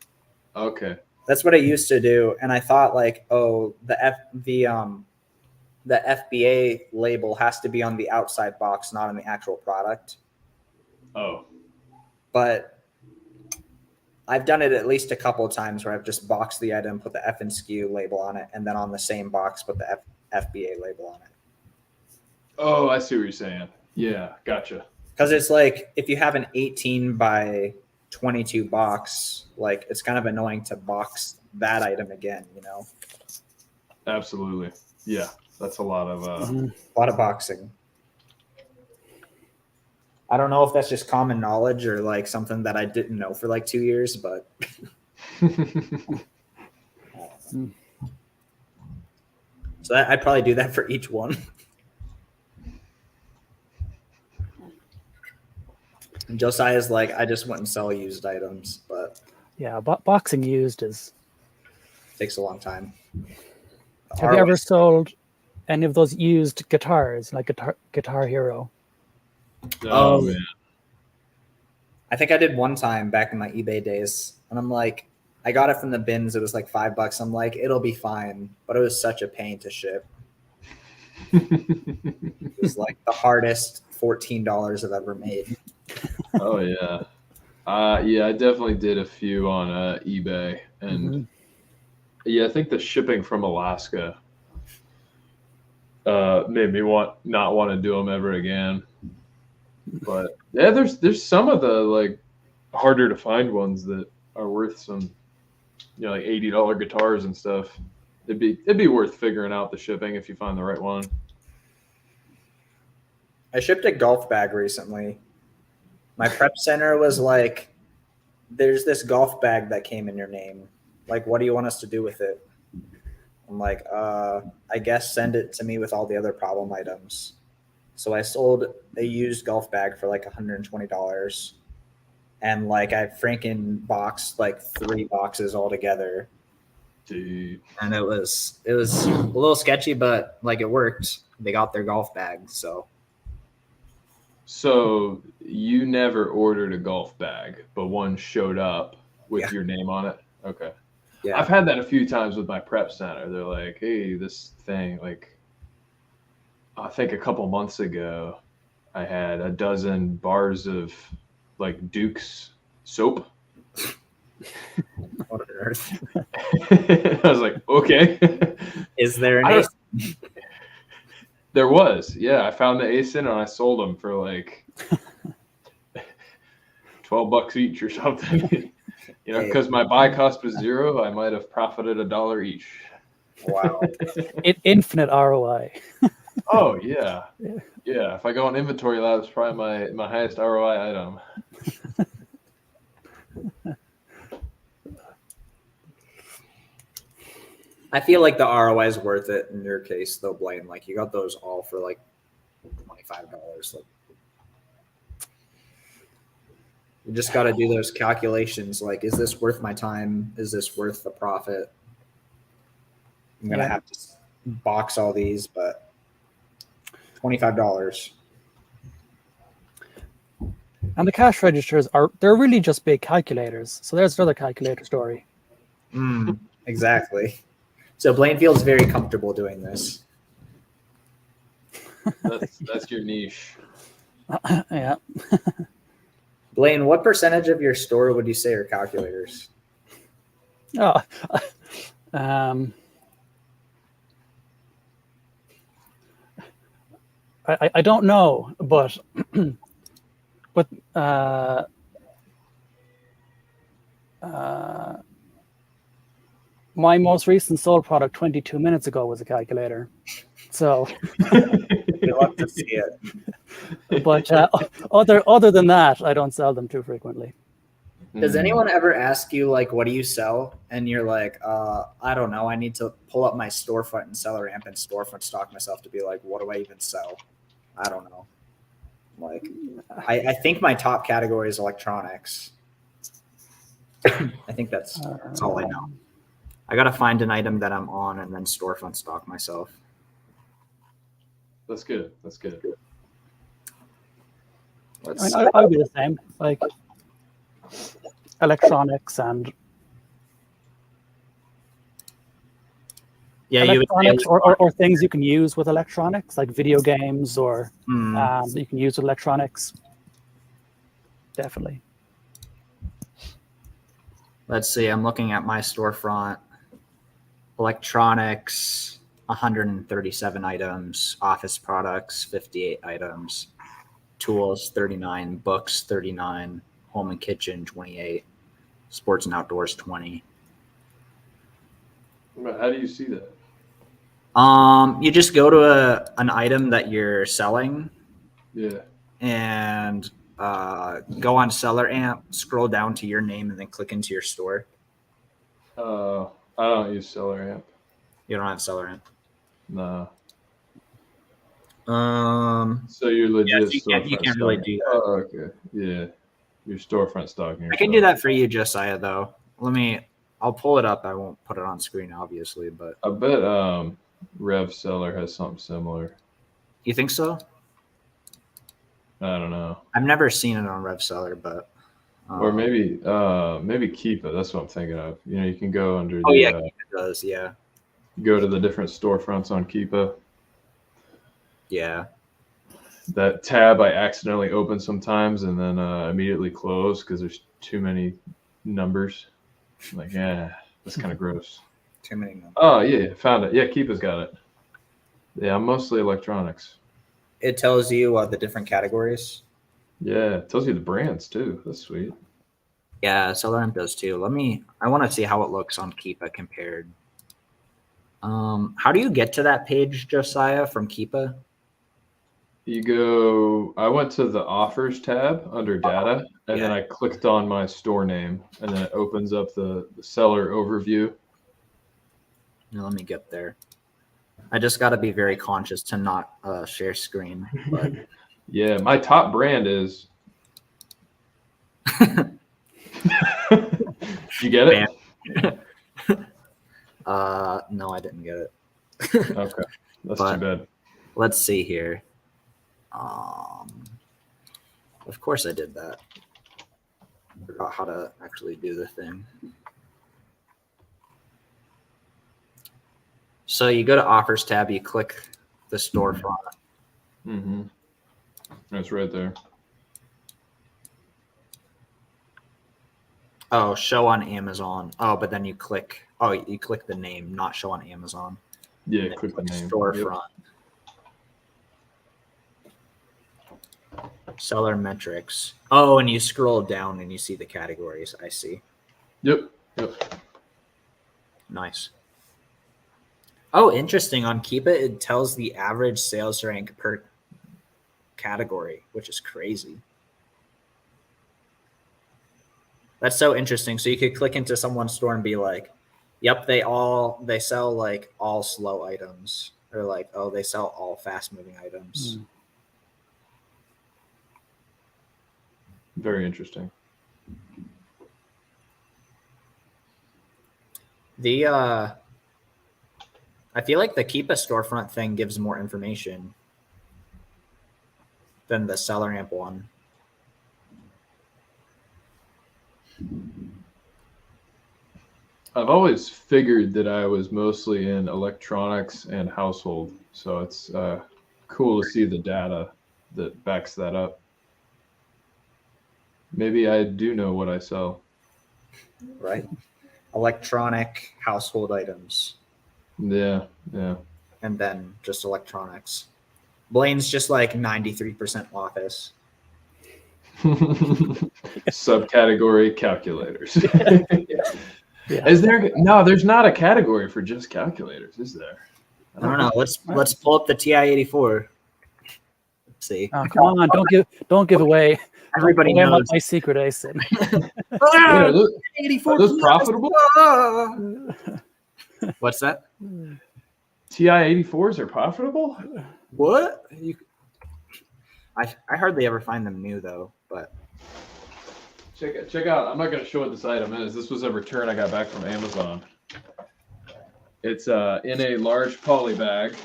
Okay. That's what I used to do, and I thought, like, oh, the FBA label has to be on the outside box, not on the actual product. Oh. But I've done it at least a couple of times where I've just boxed the item, put the F and SKU label on it, and then on the same box put the FBA label on it. Oh, I see what you're saying. Yeah, gotcha. Because it's like, if you have an 18 by 22 box, like, it's kind of annoying to box that item again, Absolutely. Yeah, that's a lot of boxing. I don't know if that's just common knowledge or, like, something that I didn't know for like 2 years, but so I'd probably do that for each one. Josiah's like, I just wouldn't sell used items, but Yeah, boxing used is. takes a long time. Have you ever sold any of those used guitars, like Guitar Hero? Oh man. I think I did one time back in my eBay days, and I'm like, I got it from the bins. It was like $5. I'm like, it'll be fine, but it was such a pain to ship. It was like the hardest $14 I've ever made. Oh yeah. Yeah, I definitely did a few on eBay, and yeah, I think the shipping from Alaska made me not want to do them ever again. But yeah, there's some of the like harder to find ones that are worth some, like $80 guitars and stuff. It'd be worth figuring out the shipping if you find the right one. I shipped a golf bag recently. My prep center was like, there's this golf bag that came in your name. Like, what do you want us to do with it? I'm like, I guess send it to me with all the other problem items. So I sold a used golf bag for like $120. And like I freaking boxed like 3 boxes all together. Dude. And it was a little sketchy, but like it worked. They got their golf bag, so. So you never ordered a golf bag, but one showed up with your name on it? Okay. Yeah. I've had that a few times with my prep center. They're like, hey, this thing, like, I think a couple months ago, I had a dozen bars of like Duke's soap. What on earth? I was like, okay. Is there an ASIN? There was. Yeah, I found the ASIN and I sold them for like $12 each or something. Because my buy cost was $0, I might have profited $1 each. Wow. Infinite ROI. Oh yeah. Yeah. If I go on Inventory Lab, it's probably my highest ROI item. I feel like the ROI is worth it in your case, though, Blaine. Like you got those all for like $25. Like, you just got to do those calculations. Like, is this worth my time? Is this worth the profit? I'm gonna have to box all these, but $25. And the cash registers they're really just big calculators. So there's another calculator story. Exactly. So Blaine feels very comfortable doing this. That's your niche. Yeah. Blaine, what percentage of your store would you say are calculators? Oh, I don't know, but my most recent sold product 22 minutes ago was a calculator. So we love to see it. But other than that, I don't sell them too frequently. Does anyone ever ask you, like, what do you sell? And you're like, I don't know. I need to pull up my storefront and seller amp and storefront stock myself to be like, what do I even sell? I don't know. Like, I think my top category is electronics. I think that's all I know. I got to find an item that I'm on and then storefront stock myself. That's good. That's good. I would be the same. Like electronics and electronics or things you can use with electronics, like video games or that you can use with electronics. Definitely. Let's see. I'm looking at my storefront. Electronics, 137 items. Office products, 58 items. Tools, 39. Books, 39. Home and kitchen, 28. Sports and outdoors, 20. How do you see that? You just go to an item that you're selling. Yeah. And go on Seller Amp, scroll down to your name, and then click into your store. I don't use Seller Amp. You don't have Seller Amp? No. So you're legit. you can't really do that. Oh, okay. Yeah. your storefront stock. I can do that for you, Josiah, though. I'll pull it up. I won't put it on screen, obviously, but I bet Rev Seller has something similar. You think so? I don't know. I've never seen it on Rev Seller, but or maybe Keepa. That's what I'm thinking of. You can go under. Oh yeah, Keepa does. Yeah. Go to the different storefronts on Keepa. Yeah. That tab I accidentally open sometimes and then immediately close because there's too many numbers. I'm like, yeah, that's kind of gross. Too many numbers. Oh yeah, found it. Yeah, Keepa's got it. Yeah, I'm mostly electronics. It tells you the different categories. Yeah, it tells you the brands too. That's sweet. Yeah, SellerAmp does too. I want to see how it looks on Keepa compared. How do you get to that page, Josiah, from Keepa? You go, I went to the offers tab under data, and then I clicked on my store name, and then it opens up the seller overview. Now, let me get there. I just got to be very conscious to not share screen. But yeah, my top brand is. You get it? No, I didn't get it. Okay, that's too bad. Let's see here. Of course I did that. Forgot how to actually do the thing. So you go to Offers tab, you click the storefront. Mm-hmm. That's right there. Oh, show on Amazon. Oh, but then you click the name, not show on Amazon. Yeah, click the name. Storefront. Yep. Seller metrics. Oh, and you scroll down and you see the categories. I see. Yep. Nice. Oh, interesting. On Keepa, it tells the average sales rank per category, which is crazy. That's so interesting. So you could click into someone's store and be like, yep, they sell like all slow items, or like, oh, they sell all fast moving items. Very interesting. I feel like the Keepa storefront thing gives more information than the SellerAmp one. I've always figured that I was mostly in electronics and household, so it's cool to see the data that backs that up. Maybe I do know what I sell. Right. Electronic household items. Yeah. And then just electronics. Blaine's just like 93% office. Subcategory calculators. Yeah. Is there? No, there's not a category for just calculators, is there? I don't know. Let's pull up the TI-84. Let's see. Oh, come on! Don't give away. Everybody knows my secret ASIN. Are those profitable? What's that? TI-84s are profitable? What? I hardly ever find them new though, but check out. I'm not going to show what this item is. This was a return I got back from Amazon. It's in a large poly bag,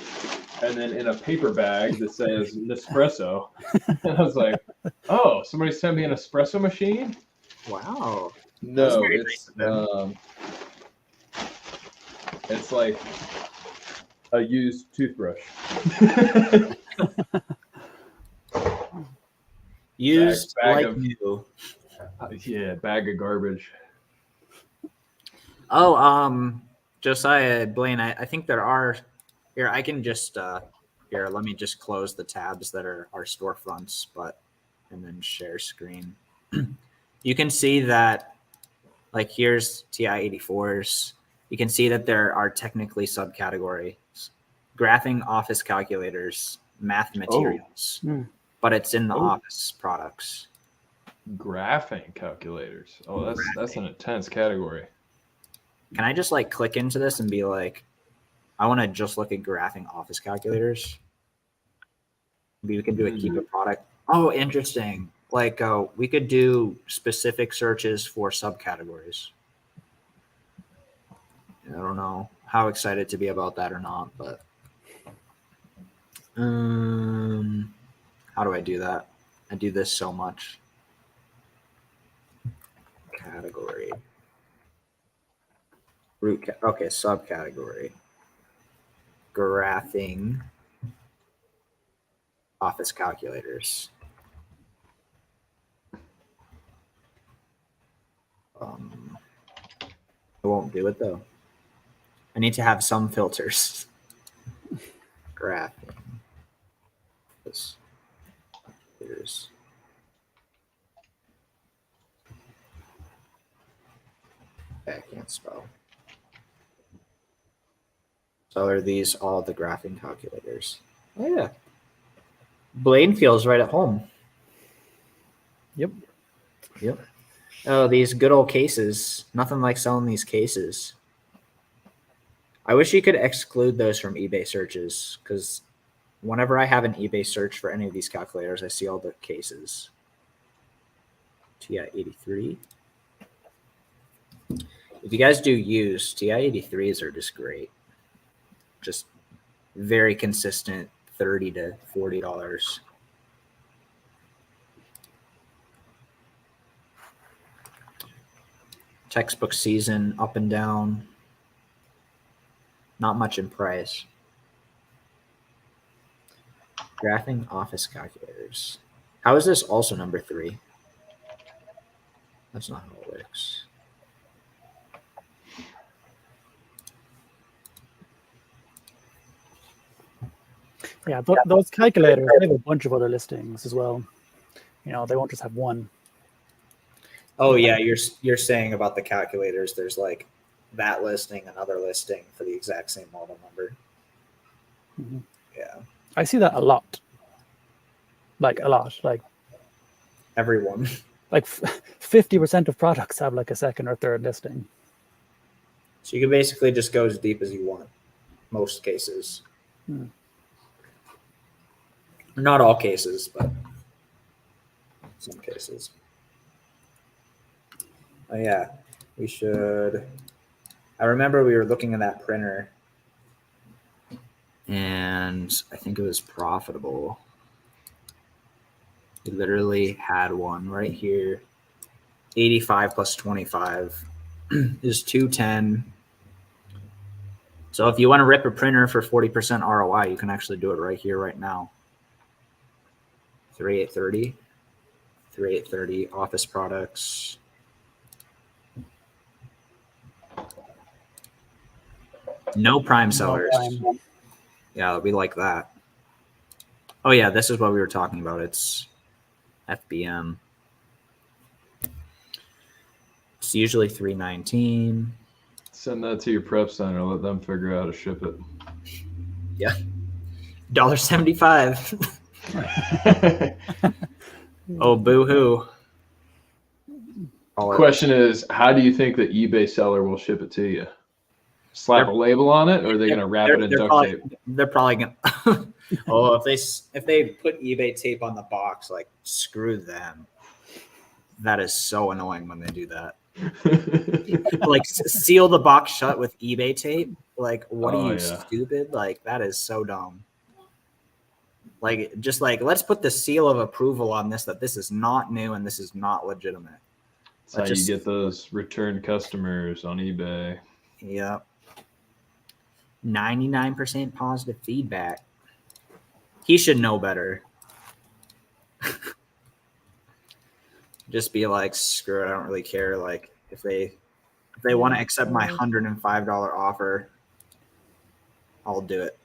and then in a paper bag that says Nespresso. And I was like, "Oh, somebody sent me an espresso machine." Wow. No, it's like a used toothbrush. Used bag like of, new. Yeah, bag of garbage. Oh, Josiah, Blaine, I think there are here. I can just here. Let me just close the tabs that are our storefronts, and then share screen. You can see that, like, here's TI-84s. You can see that there are technically subcategories: graphing office calculators, math materials, but it's in the office products. Graphing calculators. Oh, that's an intense category. Can I just like click into this and be like, I want to just look at graphing office calculators? Maybe we can do a Keepa product. Oh, interesting. like we could do specific searches for subcategories. I don't know how excited to be about that or not, but how do I do that? I do this so much. Category. Okay, subcategory. Graphing office calculators. I won't do it though. I need to have some filters. Graphing. This. Here's. I can't spell. So are these all the graphing calculators? Oh yeah. Blaine feels right at home. Yep. Yep. Oh, these good old cases. Nothing like selling these cases. I wish you could exclude those from eBay searches, because whenever I have an eBay search for any of these calculators, I see all the cases. TI-83. If you guys do use, TI-83s are just great. Just very consistent, $30 to $40. Textbook season up and down. Not much in price. Graphing office calculators. How is this also number 3? That's not how it works. Yeah, those calculators, they have a bunch of other listings as well. You know, they won't just have one. Oh yeah, you're saying about the calculators. There's like that listing, another listing for the exact same model number. Mm-hmm. Yeah, I see that a lot. Like a lot. Like everyone. Like 50% of products have like a second or third listing. So you can basically just go as deep as you want. Most cases. Not all cases, but some cases. Oh yeah, we should. I remember we were looking at that printer, and I think it was profitable. We literally had one right here. 85 plus 25 is 210. So if you want to rip a printer for 40% ROI, you can actually do it right here, right now. 3830. 3830 office products. No prime sellers. No prime. Yeah, we like that. Oh yeah, this is what we were talking about. It's FBM. It's usually $319. Send that to your prep center. Let them figure out how to ship it. Yeah. $1.75. Oh, boo-hoo. Question is, how do you think the eBay seller will ship it to you? Slap a label on it, or are they going to wrap it in duct tape? They're probably going to. Oh, if they put eBay tape on the box, like, screw them. That is so annoying when they do that. Like, seal the box shut with eBay tape. Like, what are you, stupid? Like, that is so dumb. Like, just like, let's put the seal of approval on this, that this is not new and this is not legitimate. That's how you get those return customers on eBay. Yep. 99% positive feedback. He should know better. Just be like, screw it, I don't really care. Like, if they want to accept my $105 offer, I'll do it.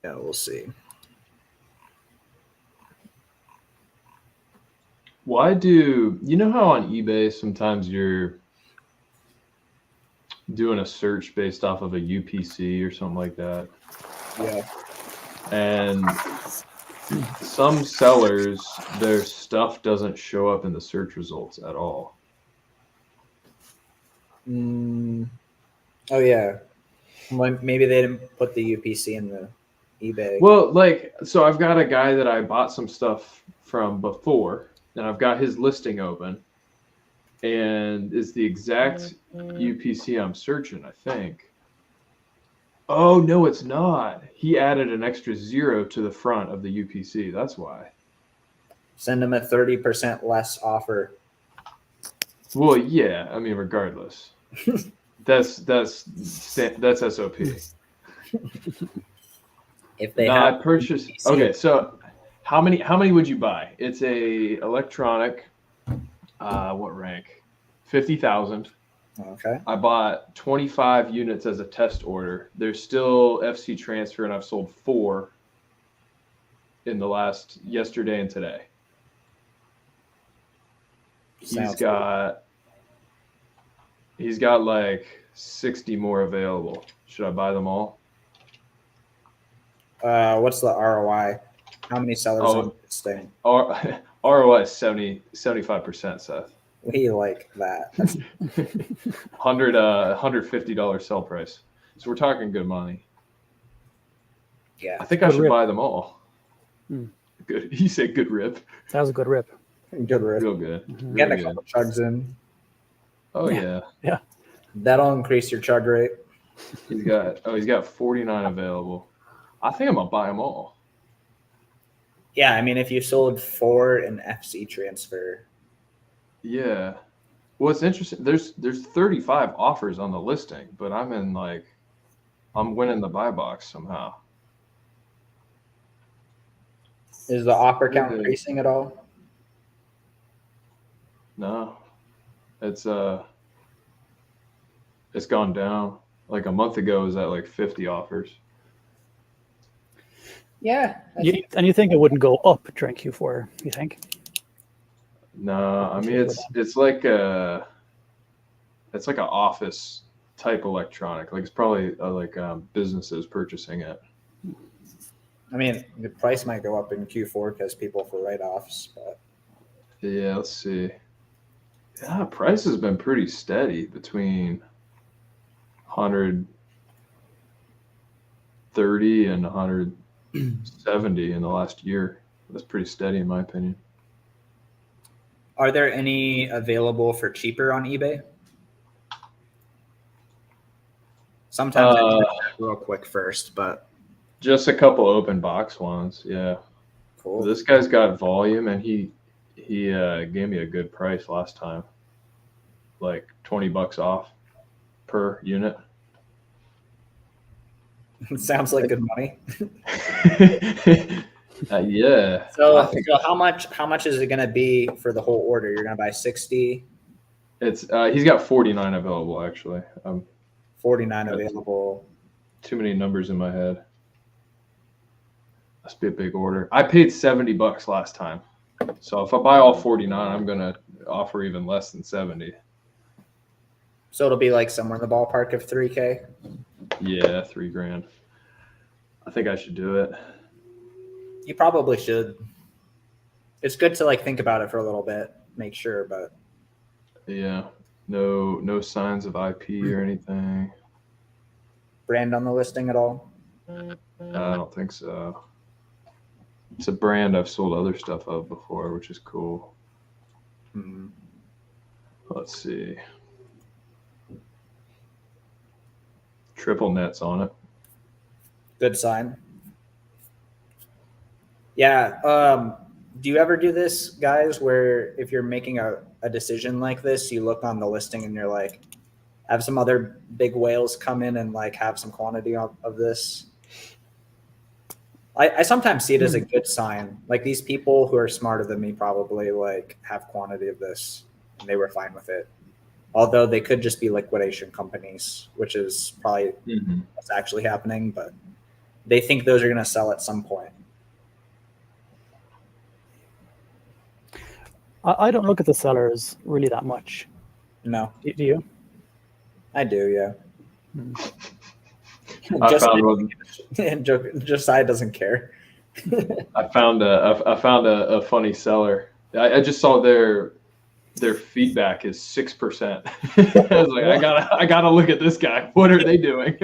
Yeah, we'll see. Why do you know how on eBay sometimes you're doing a search based off of a UPC or something like that? Yeah. And some sellers, their stuff doesn't show up in the search results at all. Oh yeah. Well, maybe they didn't put the UPC in the eBay? Well, like, so I've got a guy that I bought some stuff from before, and I've got his listing open, and it's the exact UPC I'm searching, I think. Oh, no, it's not. He added an extra 0 to the front of the UPC. That's why. Send him a 30% less offer. Well, yeah. I mean, regardless, that's SOP. If they I have purchased. UPC. Okay, so how many would you buy? It's a electronic. What rank? 50,000. Okay. I bought 25 units as a test order. There's still FC transfer, and I've sold 4 in the last yesterday and today. He's got like 60 more available. Should I buy them all? What's the ROI? How many sellers on this thing? ROI is 75%, Seth. We like that. $150 sell price. So we're talking good money. Yeah. I think I should buy them all. Good. You said good rip. That was a good rip. Good rip. Real good. Get a couple chugs in. Oh yeah. Yeah. That'll increase your chug rate. He's got 49 available. I think I'm gonna buy them all. Yeah, I mean, if you sold 4 in FC transfer. Yeah. Well, it's interesting. There's 35 offers on the listing, but I'm winning the buy box somehow. Is the offer count increasing at all? No. It's gone down. Like a month ago, it was at like 50 offers. Yeah. And you think it wouldn't go up during Q4, you think? No, I mean it's like an office type electronic. Like it's probably businesses purchasing it. I mean, the price might go up in Q4 because people for write-offs, but yeah, let's see. Yeah, price has been pretty steady between 130 and 170 in the last year. That's pretty steady in my opinion. Are there any available for cheaper on eBay? Sometimes I do that real quick first, but just a couple open box ones. Yeah. cool. This guy's got volume, and he gave me a good price last time, like $20 off per unit. Sounds like good money. Yeah. So how much is it going to be for the whole order? You're going to buy 60? It's he's got 49 available actually. 49 available. Too many numbers in my head. Must be a big order. I paid $70 last time. So if I buy all 49, I'm going to offer even less than 70. So it'll be like somewhere in the ballpark of 3K? Yeah, $3,000. I think I should do it. You probably should. It's good to like think about it for a little bit, make sure, but yeah, no signs of IP or anything. Brand on the listing at all? I don't think so. It's a brand I've sold other stuff of before, which is cool. Let's see. Triple nets on it. Good sign. Yeah. Do you ever do this, guys, where if you're making a decision like this, you look on the listing and you're like, have some other big whales come in and like have some quantity of this? I sometimes see it as a good sign. Like these people who are smarter than me probably like have quantity of this and they were fine with it. Although they could just be liquidation companies, which is probably what's actually happening, but they think those are going to sell at some point. I don't look at the sellers really that much. No. Do you? I do, yeah. Josiah doesn't care. I found a funny seller. I just saw their feedback is 6%. I was like, I gotta look at this guy. What are they doing?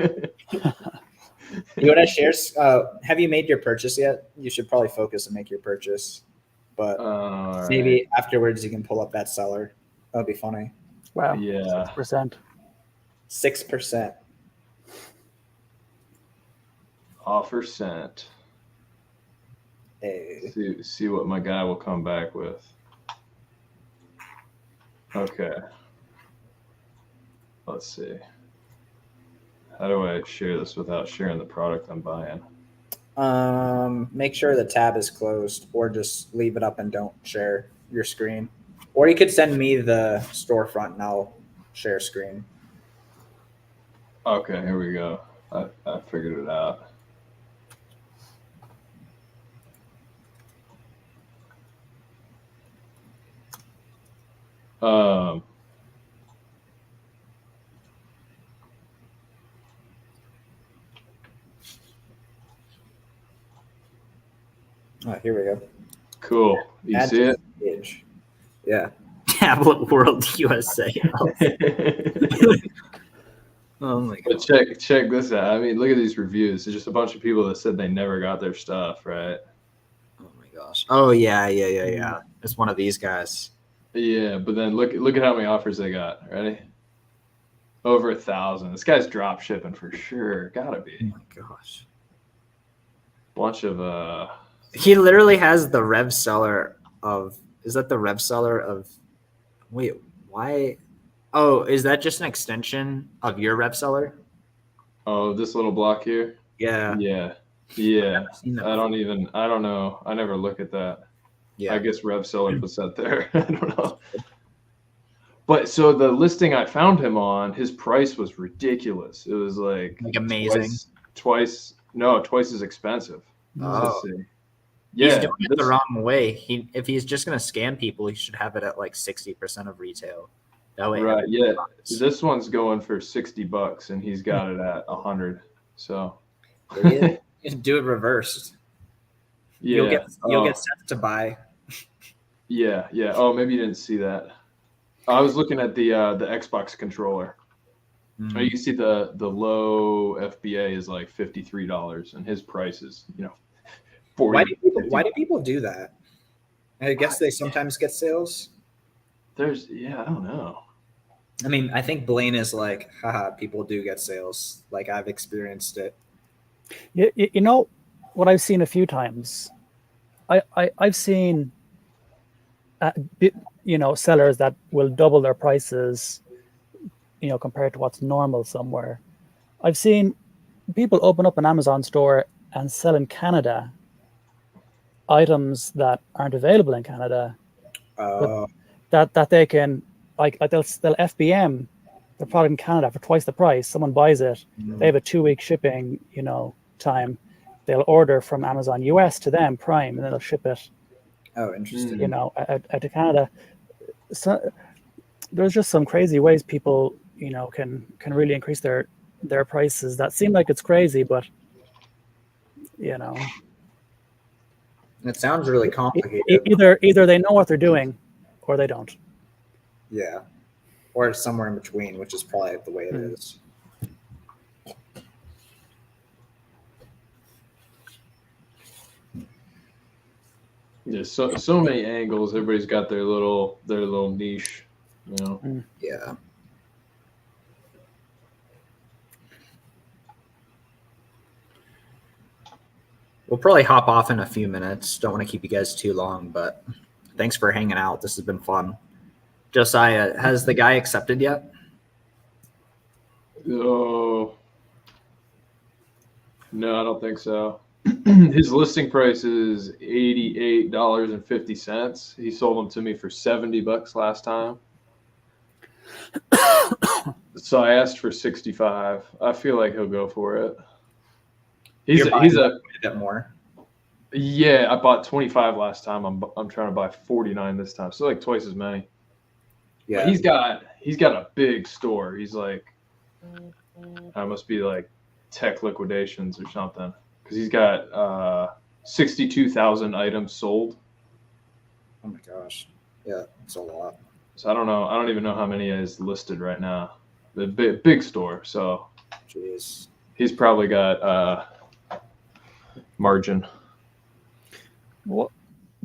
You want to share? Have you made your purchase yet? You should probably focus and make your purchase. But maybe afterwards you can pull up that seller. That would be funny. Wow. Yeah. 6%. 6%. Offer sent. Hey. See what my guy will come back with. Okay. Let's see. How do I share this without sharing the product I'm buying? Make sure the tab is closed, or just leave it up and don't share your screen. Or you could send me the storefront and I'll share screen. Okay, here we go. I figured it out. Oh, here we go. Cool. You Add see to it? page. Yeah. Tablet World USA. Oh my god. But check this out. I mean, look at these reviews. It's just a bunch of people that said they never got their stuff, right? Oh my gosh. Oh yeah. It's one of these guys. Yeah, but then look at how many offers they got. Ready? Over 1,000. This guy's drop shipping for sure. Gotta be. Oh my gosh. Bunch of He literally has the rev seller of. Is that the rev seller of? Wait, why? Oh, is that just an extension of your rev seller? Oh, this little block here? Yeah. Yeah. I don't know. I never look at that. Yeah. I guess rev seller was set there. I don't know. But so the listing I found him on, his price was ridiculous. It was like amazing. Twice as expensive. Oh. Yeah, he's doing it the wrong way. If he's just gonna scam people, he should have it at like 60% of retail. That way, right? Yeah, this one's going for $60, and he's got it at 100. So you do it reversed. Yeah, you'll get set to buy. Yeah. Oh, maybe you didn't see that. I was looking at the Xbox controller. Mm-hmm. You see the low FBA is like $53, and his price is $40. Why do people do that? I guess they sometimes get sales. I don't know. I mean, I think Blaine is like, haha, people do get sales. Like I've experienced it. You know what I've seen a few times. I've seen sellers that will double their prices, compared to what's normal somewhere. I've seen people open up an Amazon store and sell in Canada items that aren't available in Canada, that they can like they'll FBM the product in Canada for twice the price. Someone buys it, they have a 2-week shipping time. They'll order from Amazon US to them Prime, and then they'll ship it. Oh, interesting. Out to Canada. So there's just some crazy ways people can really increase their prices that seem like it's crazy, but it sounds really complicated. Either they know what they're doing or they don't. Yeah, or somewhere in between, which is probably the way it is. There's so many angles. Everybody's got their little niche, Yeah. We'll probably hop off in a few minutes. Don't want to keep you guys too long, but thanks for hanging out. This has been fun. Josiah, has the guy accepted yet? Oh, no, I don't think so. His listing price is $88.50. He sold them to me for $70 last time. So I asked for 65. I feel like he'll go for it. He's a bit more. Yeah, I bought 25 last time. I'm trying to buy 49 this time. So like twice as many. Yeah. But he's got a big store. He's like, I must be like Tech Liquidations or something, because he's got 62,000 items sold. Oh my gosh. Yeah, it's a lot. So I don't know. I don't even know how many is listed right now. The big store. So. Jeez. He's probably got margin. What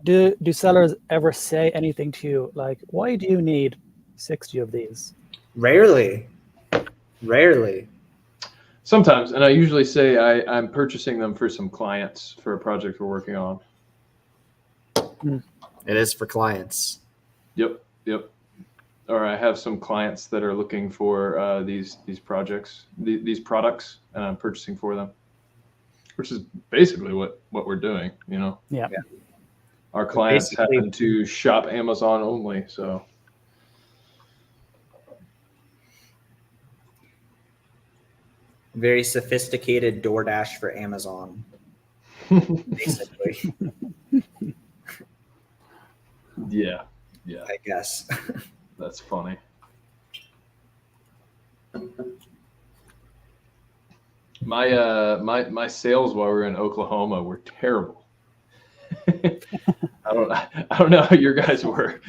do sellers ever say anything to you like, why do you need 60 of these? Rarely. Sometimes, and I usually say I'm purchasing them for some clients for a project we're working on. It is for clients. Yep. Or I have some clients that are looking for these projects, these products, and I'm purchasing for them, which is basically what we're doing, you know. Yeah. Our clients happen to shop Amazon only, so. Very sophisticated DoorDash for Amazon, basically. Yeah. I guess. That's funny. My sales while we were in Oklahoma were terrible. I don't know how your guys were.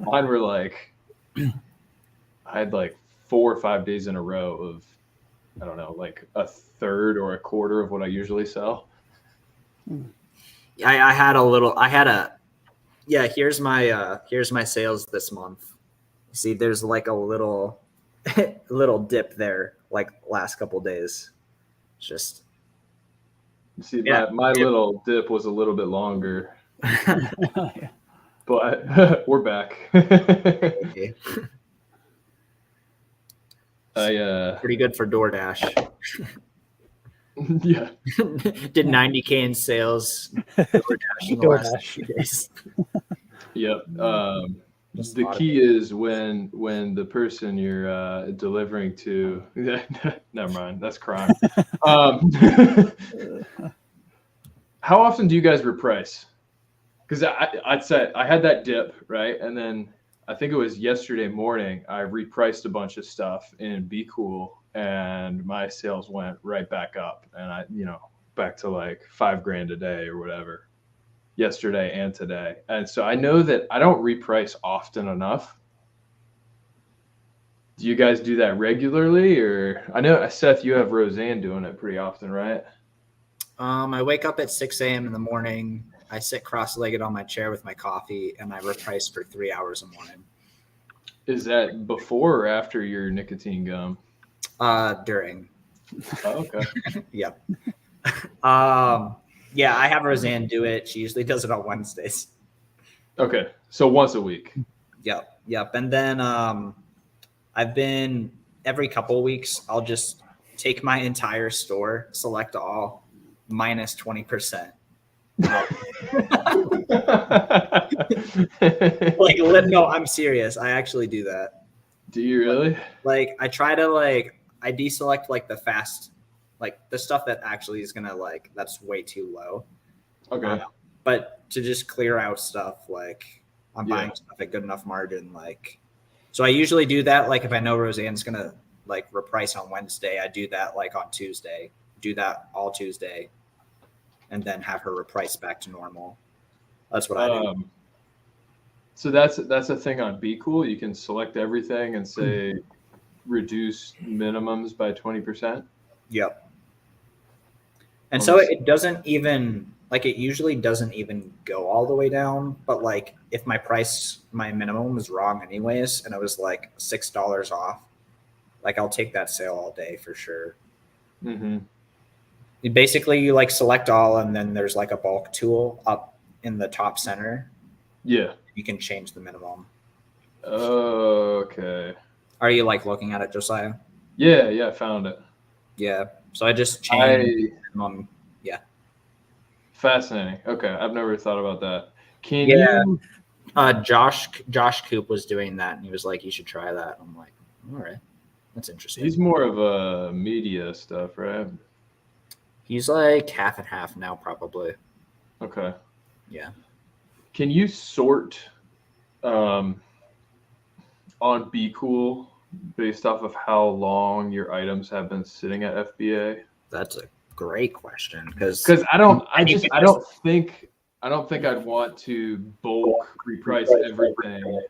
Mine were like, I had like 4 or 5 days in a row of, I don't know, like a third or a quarter of what I usually sell. Here's my sales this month. See, there's like a little dip there, like last couple days. Just see, my little dip was a little bit longer. But we're back. Okay. Pretty good for DoorDash. Yeah. Did 90K in sales. DoorDash in the last few days. Yep. The key is when the person you're delivering to. Never mind. That's crime. How often do you guys reprice? Because I'd say I had that dip, right? And then I think it was yesterday morning, I repriced a bunch of stuff in Be Cool, and my sales went right back up, and back to like $5,000 a day or whatever, yesterday and today. And so I know that I don't reprice often enough. Do you guys do that regularly? Or I know, Seth, you have Roseanne doing it pretty often, right? I wake up at 6 a.m. in the morning. I sit cross-legged on my chair with my coffee, and I reprice for 3 hours a morning. Is that before or after your nicotine gum? During. Oh, okay. Yep. Yeah, I have Roseanne do it. She usually does it on Wednesdays. Okay, so once a week. Yep. And then I've been every couple of weeks, I'll just take my entire store, select all, minus 20%. No, I'm serious. I actually do that. Do you really? Like, I try to I deselect like the fast, like the stuff that actually is gonna that's way too low. Okay. But to just clear out stuff, I'm buying stuff at good enough margin. So I usually do that. If I know Roseanne's gonna reprice on Wednesday, I do that on Tuesday. Do that all Tuesday, and then have her reprice back to normal. That's what I do. So that's a thing on Be Cool. You can select everything and say reduce minimums by 20%. Yep. And so it doesn't even it usually doesn't even go all the way down. But if my minimum was wrong anyways, and it was $6 off, I'll take that sale all day for sure. Mm-hmm. Basically, you select all, and then there's a bulk tool up in the top center. Yeah. You can change the minimum. Okay. Are you looking at it, Josiah? Yeah, I found it. Yeah. So I just changed minimum. Yeah. Fascinating. Okay, I've never thought about that. Can you? Josh Coop was doing that, and he was like, "You should try that." I'm like, "All right, that's interesting." He's more of a media stuff, right? He's half and half now, probably. Okay. Yeah. Can you sort on Be Cool based off of how long your items have been sitting at FBA? That's a great question, because I don't think I'd want to bulk reprice everything.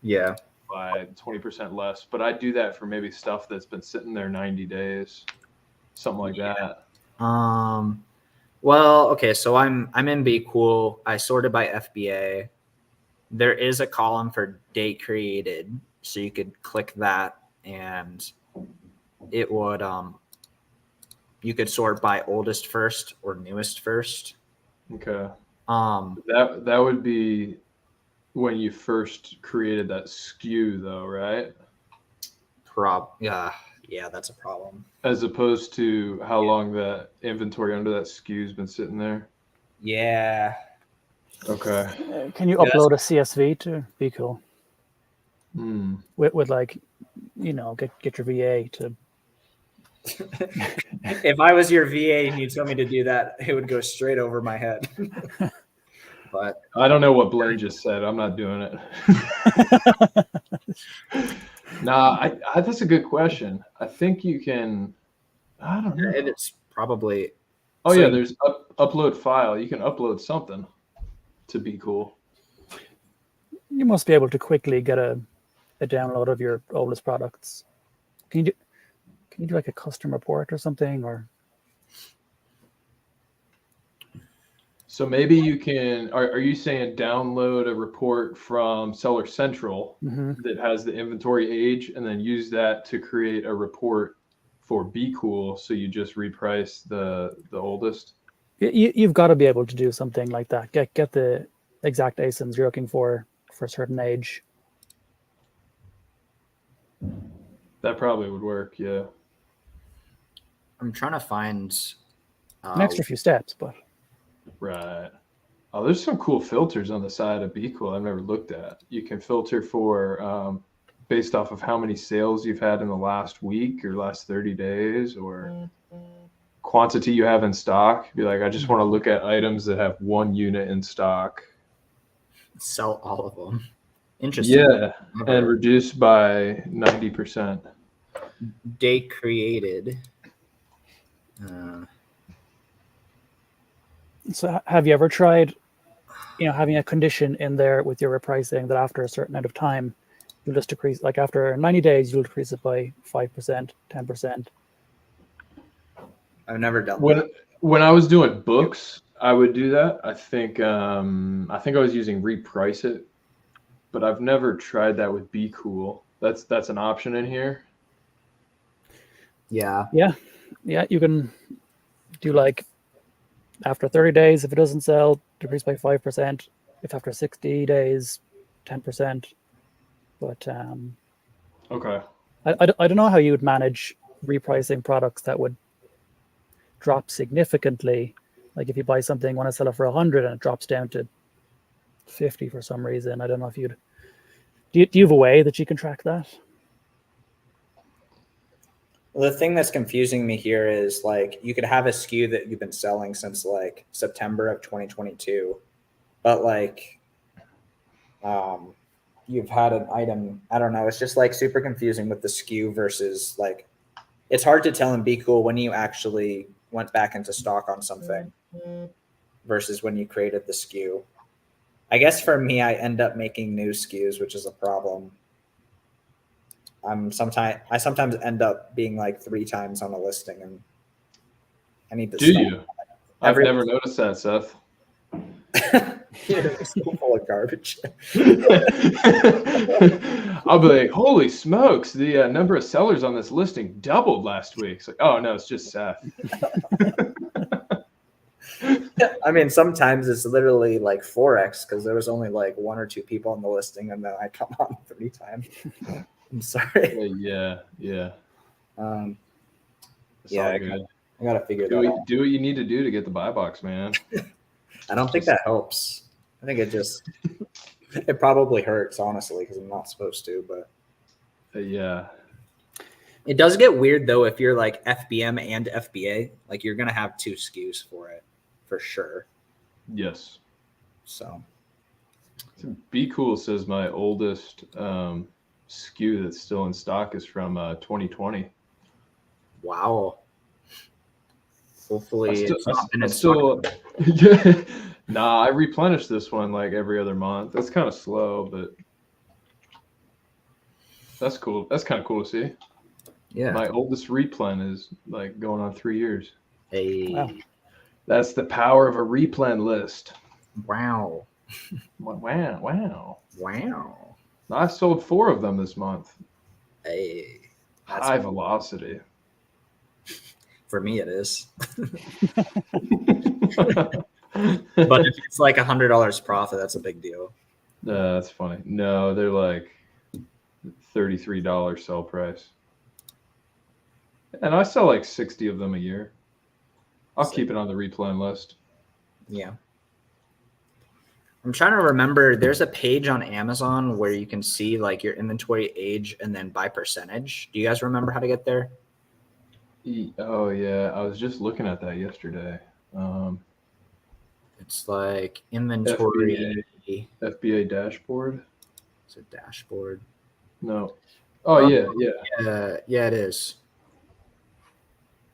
Yeah. By 20% less, but I do that for maybe stuff that's been sitting there 90 days. something like that. Well, okay, so I'm in Be Cool. I sorted by FBA. There is a column for date created, so you could click that and it would you could sort by oldest first or newest first. Okay. That would be when you first created that SKU though, right? Yeah, that's a problem. As opposed to how long that inventory under that SKU's been sitting there. Yeah. Okay. Can you upload a CSV to Be Cool? With like, get your VA to. If I was your VA and you told me to do that, it would go straight over my head. But I don't know what Blaine just said. I'm not doing it. Nah, that's a good question. I think you can. I don't know. It's probably. Oh yeah, there's upload file. You can upload something to Be Cool. You must be able to quickly get a download of your oldest products. Can you do like a custom report or something, or? So maybe you can. Are you saying download a report from Seller Central that has the inventory age, and then use that to create a report for Be Cool? So you just reprice the oldest. You've got to be able to do something like that. Get the exact ASINs you're looking for a certain age. That probably would work. Yeah. I'm trying to find an extra few steps, but. Right. Oh, there's some cool filters on the side of Be Cool I've never looked at. You can filter for based off of how many sales you've had in the last week or last 30 days or quantity you have in stock. Be like, I just want to look at items that have 1 unit in stock. Sell all of them. Interesting. Yeah, and reduce by 90%. Date created. So have you ever tried, having a condition in there with your repricing that after a certain amount of time, you'll just decrease, like after 90 days, you'll decrease it by 5%, 10%. I've never done that. When I was doing books, I would do that. I think I was using Reprice It, but I've never tried that with Be Cool. That's an option in here. Yeah. You can do like after 30 days, if it doesn't sell, decrease by 5%. If after 60 days, 10%. But okay. I don't know how you would manage repricing products that would drop significantly. Like if you buy something, want to sell it for 100 and it drops down to 50 for some reason. I don't know if do you have a way that you can track that? Well, the thing that's confusing me here is like you could have a SKU that you've been selling since like September of 2022, but like you've had an item. I don't know. It's just like super confusing with the SKU versus like it's hard to tell in Be Cool when you actually went back into stock on something versus when you created the SKU. I guess for me, I end up making new SKUs, which is a problem. I sometimes end up being like 3 times on a listing, and I need to. Do you? I've never noticed that, Seth. You're so full of garbage. I'll be like, holy smokes, the number of sellers on this listing doubled last week. It's like, oh no, it's just Seth. I mean, sometimes it's literally like 4x because there was only like 1 or 2 people on the listing, and then I come on 3 times. I'm sorry. Yeah. I gotta figure that out. Do what you need to do to get the buy box, man. I don't think that helps. I think it probably hurts, honestly, because I'm not supposed to. But yeah, it does get weird though if you're like FBM and FBA. Like you're gonna have 2 SKUs for it, for sure. Yes. So Be Cool says my oldest SKU that's still in stock is from 2020. Wow. Hopefully it's not been yeah. Nah, I replenish this one like every other month. That's kind of slow, but that's cool. That's kind of cool to see. Yeah. My oldest replen is like going on 3 years. Wow. That's the power of a replen list. Wow. Wow. Wow. I sold 4 of them this month. Hey. That's High velocity. For me, it is. But if it's like $100 profit, that's a big deal. That's funny. No, they're like $33 sell price. And I sell like 60 of them a year. I'll keep it on the replen list. Yeah. I'm trying to remember. There's a page on Amazon where you can see like your inventory age and then by percentage. Do you guys remember how to get there? Oh yeah, I was just looking at that yesterday. It's like inventory. FBA dashboard. It's a dashboard. No. Oh yeah. Yeah, it is.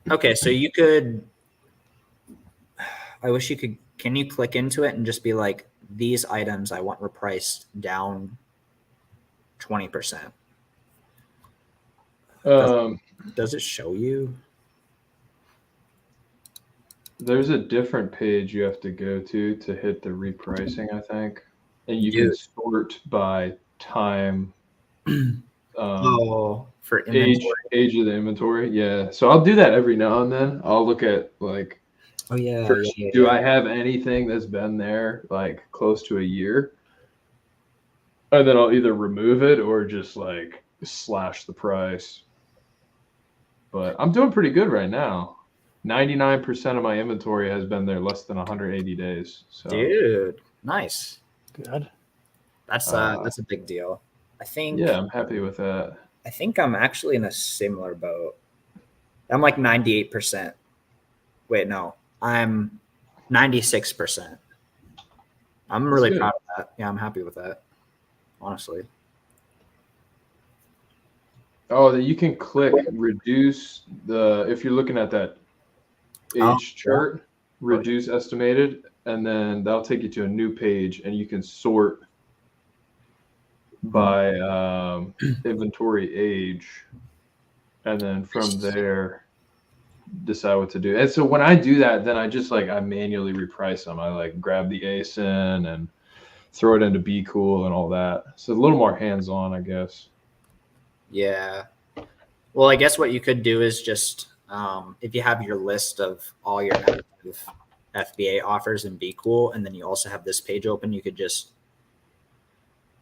Okay, so you could. I wish you could. Can you click into it and just be like, these items I want repriced down 20%? Does it show you? There's a different page you have to go to hit the repricing, I think, and you can sort by time. For inventory. Age of the inventory. Yeah, so I'll do that every now and then. I'll look at like, do I have anything that's been there like close to a year, and then I'll either remove it or just like slash the price. But I'm doing pretty good right now. 99% of my inventory has been there less than 180 days. So. Dude, nice. Good. That's a big deal. I think. Yeah, I'm happy with that. I think I'm actually in a similar boat. I'm like 98%. Wait, no, I'm 96%. I'm really proud of that. Yeah, I'm happy with that. Honestly. Oh, you can click reduce if you're looking at that age chart, reduce estimated, and then that'll take you to a new page, and you can sort by inventory age, and then from there decide what to do. And so when I do that, then I just I manually reprice them. I like grab the ASIN and throw it into Be Cool and all that. So a little more hands-on, I guess. Yeah. Well, I guess what you could do is just if you have your list of all your active FBA offers in Be Cool, and then you also have this page open, you could just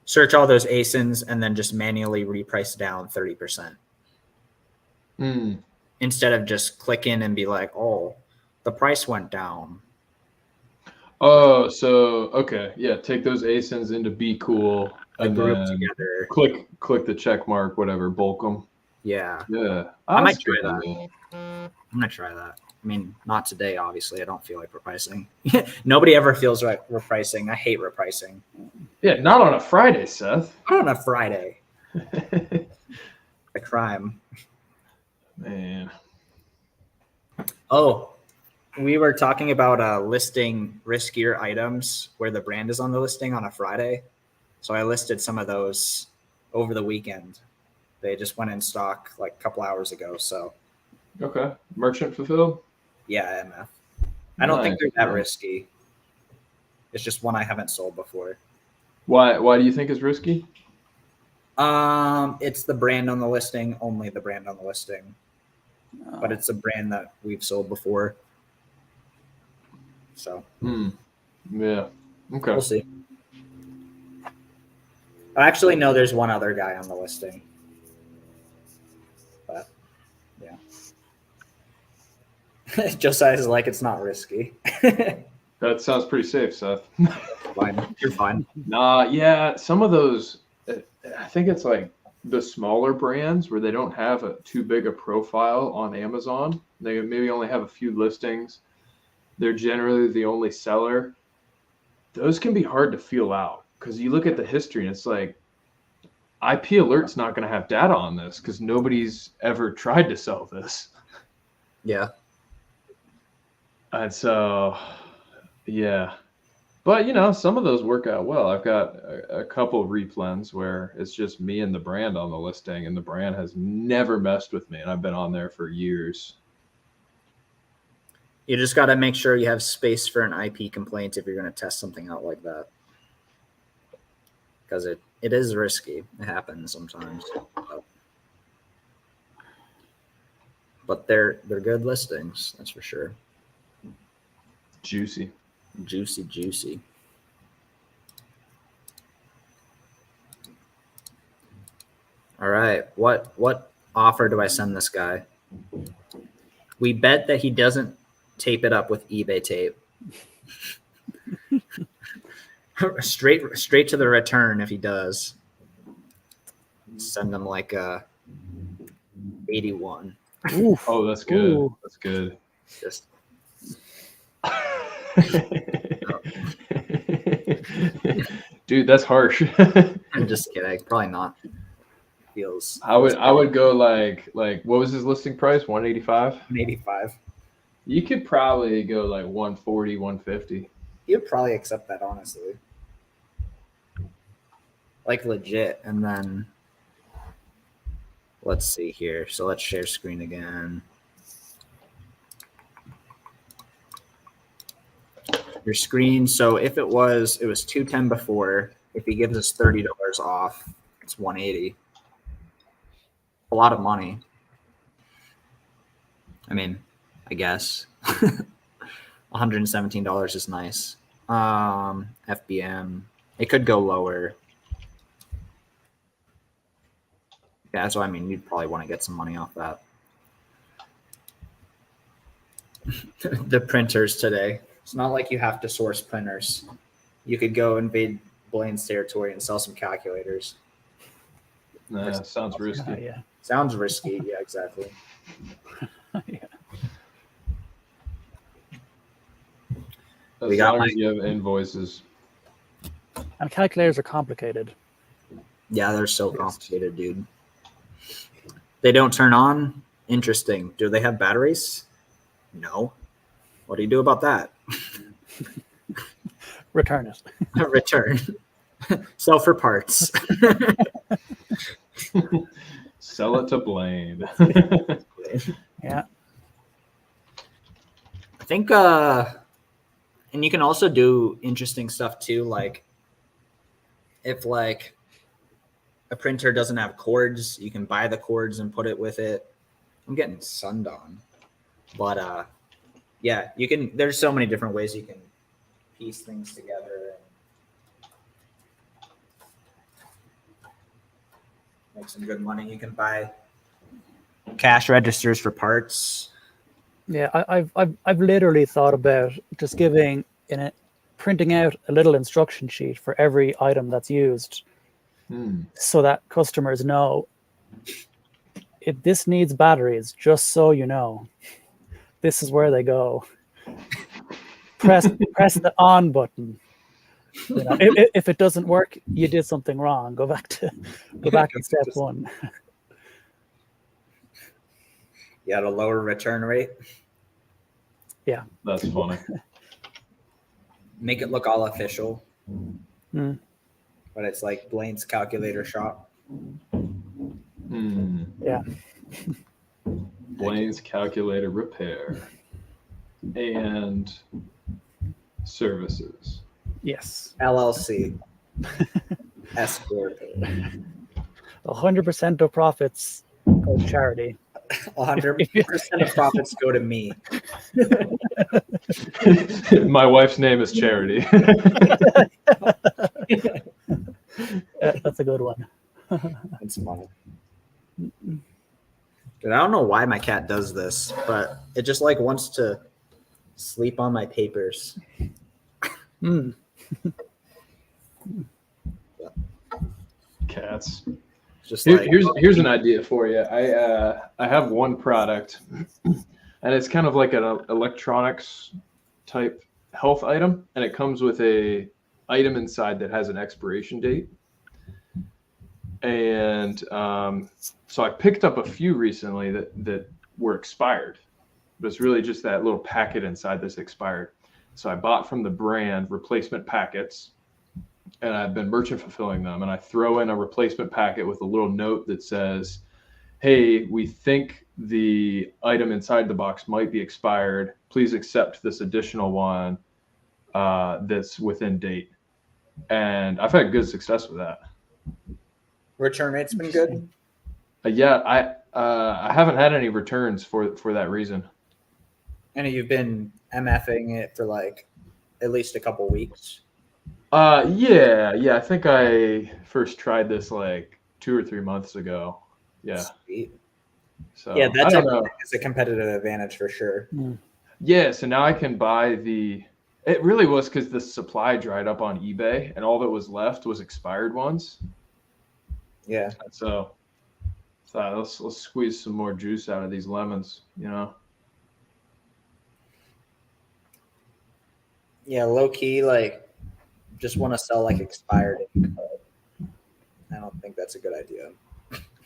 search all those ASINs and then just manually reprice down 30%. Instead of just click in and be like, oh, the price went down. Oh, so okay, yeah. Take those ASINs into Be Cool and group then together. Click the check mark, whatever, bulk them. Yeah. I might try that. I'm gonna try that. I mean, not today, obviously. I don't feel like repricing. Nobody ever feels like repricing. I hate repricing. Yeah, not on a Friday, Seth. Not on a Friday. A crime. Man. Oh, we were talking about listing riskier items where the brand is on the listing on a Friday. So I listed some of those over the weekend. They just went in stock like a couple hours ago. So. Okay. Merchant fulfilled? Yeah, MF. I don't think they're that risky. It's just one I haven't sold before. Why do you think it's risky? It's the brand on the listing, only the brand on the listing. But it's a brand that we've sold before. So. Yeah. Okay. We'll see. I actually know there's one other guy on the listing. But yeah. Josiah's like, it's not risky. That sounds pretty safe, Seth. Fine. You're fine. Nah, yeah. Some of those, I think it's like the smaller brands where they don't have too big a profile on Amazon. They maybe only have a few listings. They're generally the only seller. Those can be hard to feel out because you look at the history and it's like IP Alert's not going to have data on this because nobody's ever tried to sell this. Yeah. And so, yeah. But, you know, some of those work out well. I've got a couple of replens where it's just me and the brand on the listing, and the brand has never messed with me, and I've been on there for years. You just got to make sure you have space for an IP complaint if you're going to test something out like that. Because it is risky. It happens sometimes. But they're good listings, that's for sure. Juicy. Juicy. All right. What offer do I send this guy? We bet that he doesn't tape it up with eBay tape. straight to the return if he does. Send him like a 81. Oof. Oh, that's good. Ooh. That's good. Just Dude, that's harsh. I'm just kidding. Probably not. Feels. I would go like what was his listing price? 185? 185. You could probably go like 140, 150. You'd probably accept that, honestly. Like legit. And then let's see here. So let's share screen again. Your screen. So if it was 210 before, if he gives us $30 off, it's 180. A lot of money. I mean, I guess $117 is nice. FBM, it could go lower. Yeah, so I mean, you'd probably want to get some money off that. The printers today. It's not like you have to source printers. You could go invade Blaine's territory and sell some calculators. Nah, sounds risky. Yeah. Sounds risky. Yeah, exactly. Yeah. As We got long as you have invoices. And calculators are complicated. Yeah, they're so complicated, dude. They don't turn on? Interesting. Do they have batteries? No. What do you do about that? Return it. Return. Sell for parts. Sell it to Blaine. Yeah. I think and you can also do interesting stuff too, like if like a printer doesn't have cords, you can buy the cords and put it with it. I'm getting sunned on. But yeah, you can there's so many different ways you can piece things together and make some good money. You can buy cash registers for parts. Yeah, I've literally thought about just printing out a little instruction sheet for every item that's used, so that customers know if this needs batteries. Just so you know, this is where they go. Press the on button. You know, if it doesn't work, you did something wrong. Go back to step one. You had a lower return rate. Yeah, That's funny. Make it look all official. Mm. But it's like Blaine's calculator shop. Yeah. Blaine's calculator repair and services. Yes. LLC. S corp. 100% of profits go to charity. 100% of profits go to me. My wife's name is Charity. That's a good one. That's funny. Dude, I don't know why my cat does this, but it just like wants to sleep on my papers. Cats. Just like, Here's an idea for you. I have one product, and it's kind of like an electronics type health item, and it comes with a item inside that has an expiration date. And so I picked up a few recently that were expired, but it's really just that little packet inside that's expired. So I bought from the brand replacement packets, and I've been merchant fulfilling them. And I throw in a replacement packet with a little note that says, hey, we think the item inside the box might be expired. Please accept this additional one that's within date. And I've had good success with that. Return rate's been good. Yeah, I haven't had any returns for that reason. And you've been MFing it for like at least a couple weeks. Yeah. I think I first tried this like 2 or 3 months ago. Yeah. Sweet. So yeah, that's it's a competitive advantage for sure. Yeah, so now I can buy it really was because the supply dried up on eBay and all that was left was expired ones. Yeah. So let's squeeze some more juice out of these lemons, Yeah, low key, like just want to sell like expired. I don't think that's a good idea.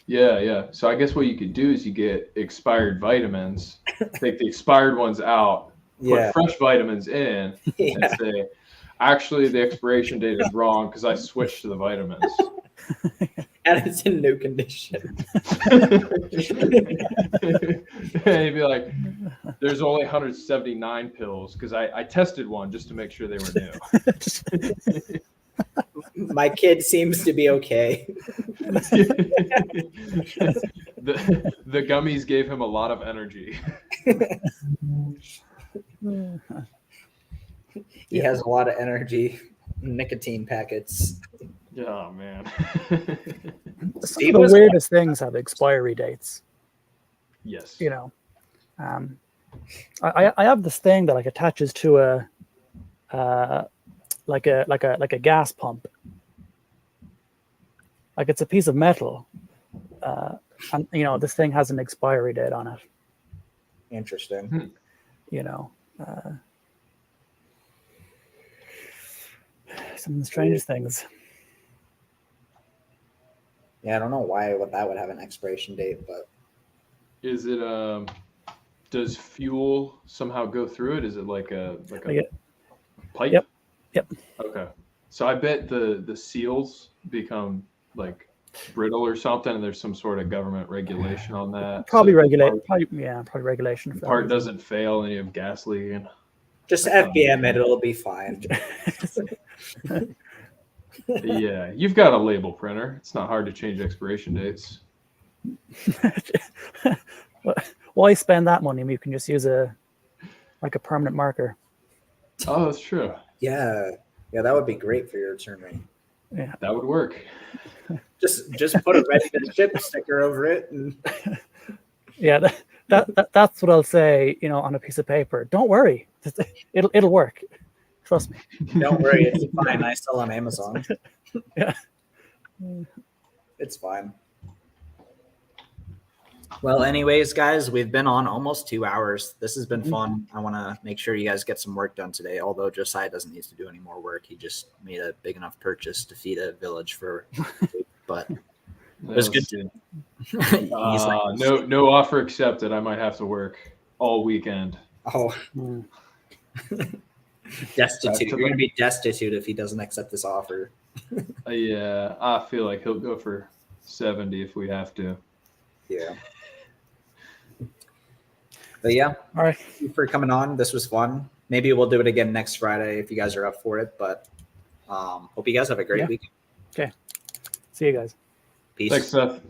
Yeah. So I guess what you could do is you get expired vitamins, take the expired ones out, put fresh vitamins in, and say, actually, the expiration date is wrong because I switched to the vitamins. And it's in new condition. And you'd be like, there's only 179 pills because I tested one just to make sure they were new. My kid seems to be okay. The gummies gave him a lot of energy. He has a lot of energy. Nicotine packets. Oh man. Some of the weirdest things have expiry dates. Yes. I have this thing that like attaches to a like a gas pump. Like it's a piece of metal, and this thing has an expiry date on it. Interesting. Some of the strangest things. Yeah, I don't know why that would have an expiration date, but is it does fuel somehow go through it? Is it like a pipe? Yep. Okay. So I bet the seals become like brittle or something, and there's some sort of government regulation on that. Probably regulation. The part doesn't fail and you have gas leaking. Just FBM it, it'll be fine. Yeah, you've got a label printer. It's not hard to change expiration dates. Why spend that money when you can just use a permanent marker? Oh, that's true. Yeah, that would be great for your return rate. Yeah, that would work. Just put a ready to ship sticker over it. And... Yeah, that's what I'll say. On a piece of paper. Don't worry, it'll work. Trust me. Don't worry, it's fine. I sell on Amazon. Yeah, it's fine. Well, anyways, guys, we've been on almost 2 hours. This has been fun. I want to make sure you guys get some work done today, although Josiah doesn't need to do any more work. He just made a big enough purchase to feed a village for but it was good. No offer accepted. I might have to work all weekend. Oh. Destitute. You're going to be destitute if he doesn't accept this offer. Yeah, I feel like he'll go for 70 if we have to. Yeah. But yeah, all right. Thank you for coming on. This was fun. Maybe we'll do it again next Friday if you guys are up for it. But hope you guys have a great week. Okay. See you guys. Peace. Thanks, Seth.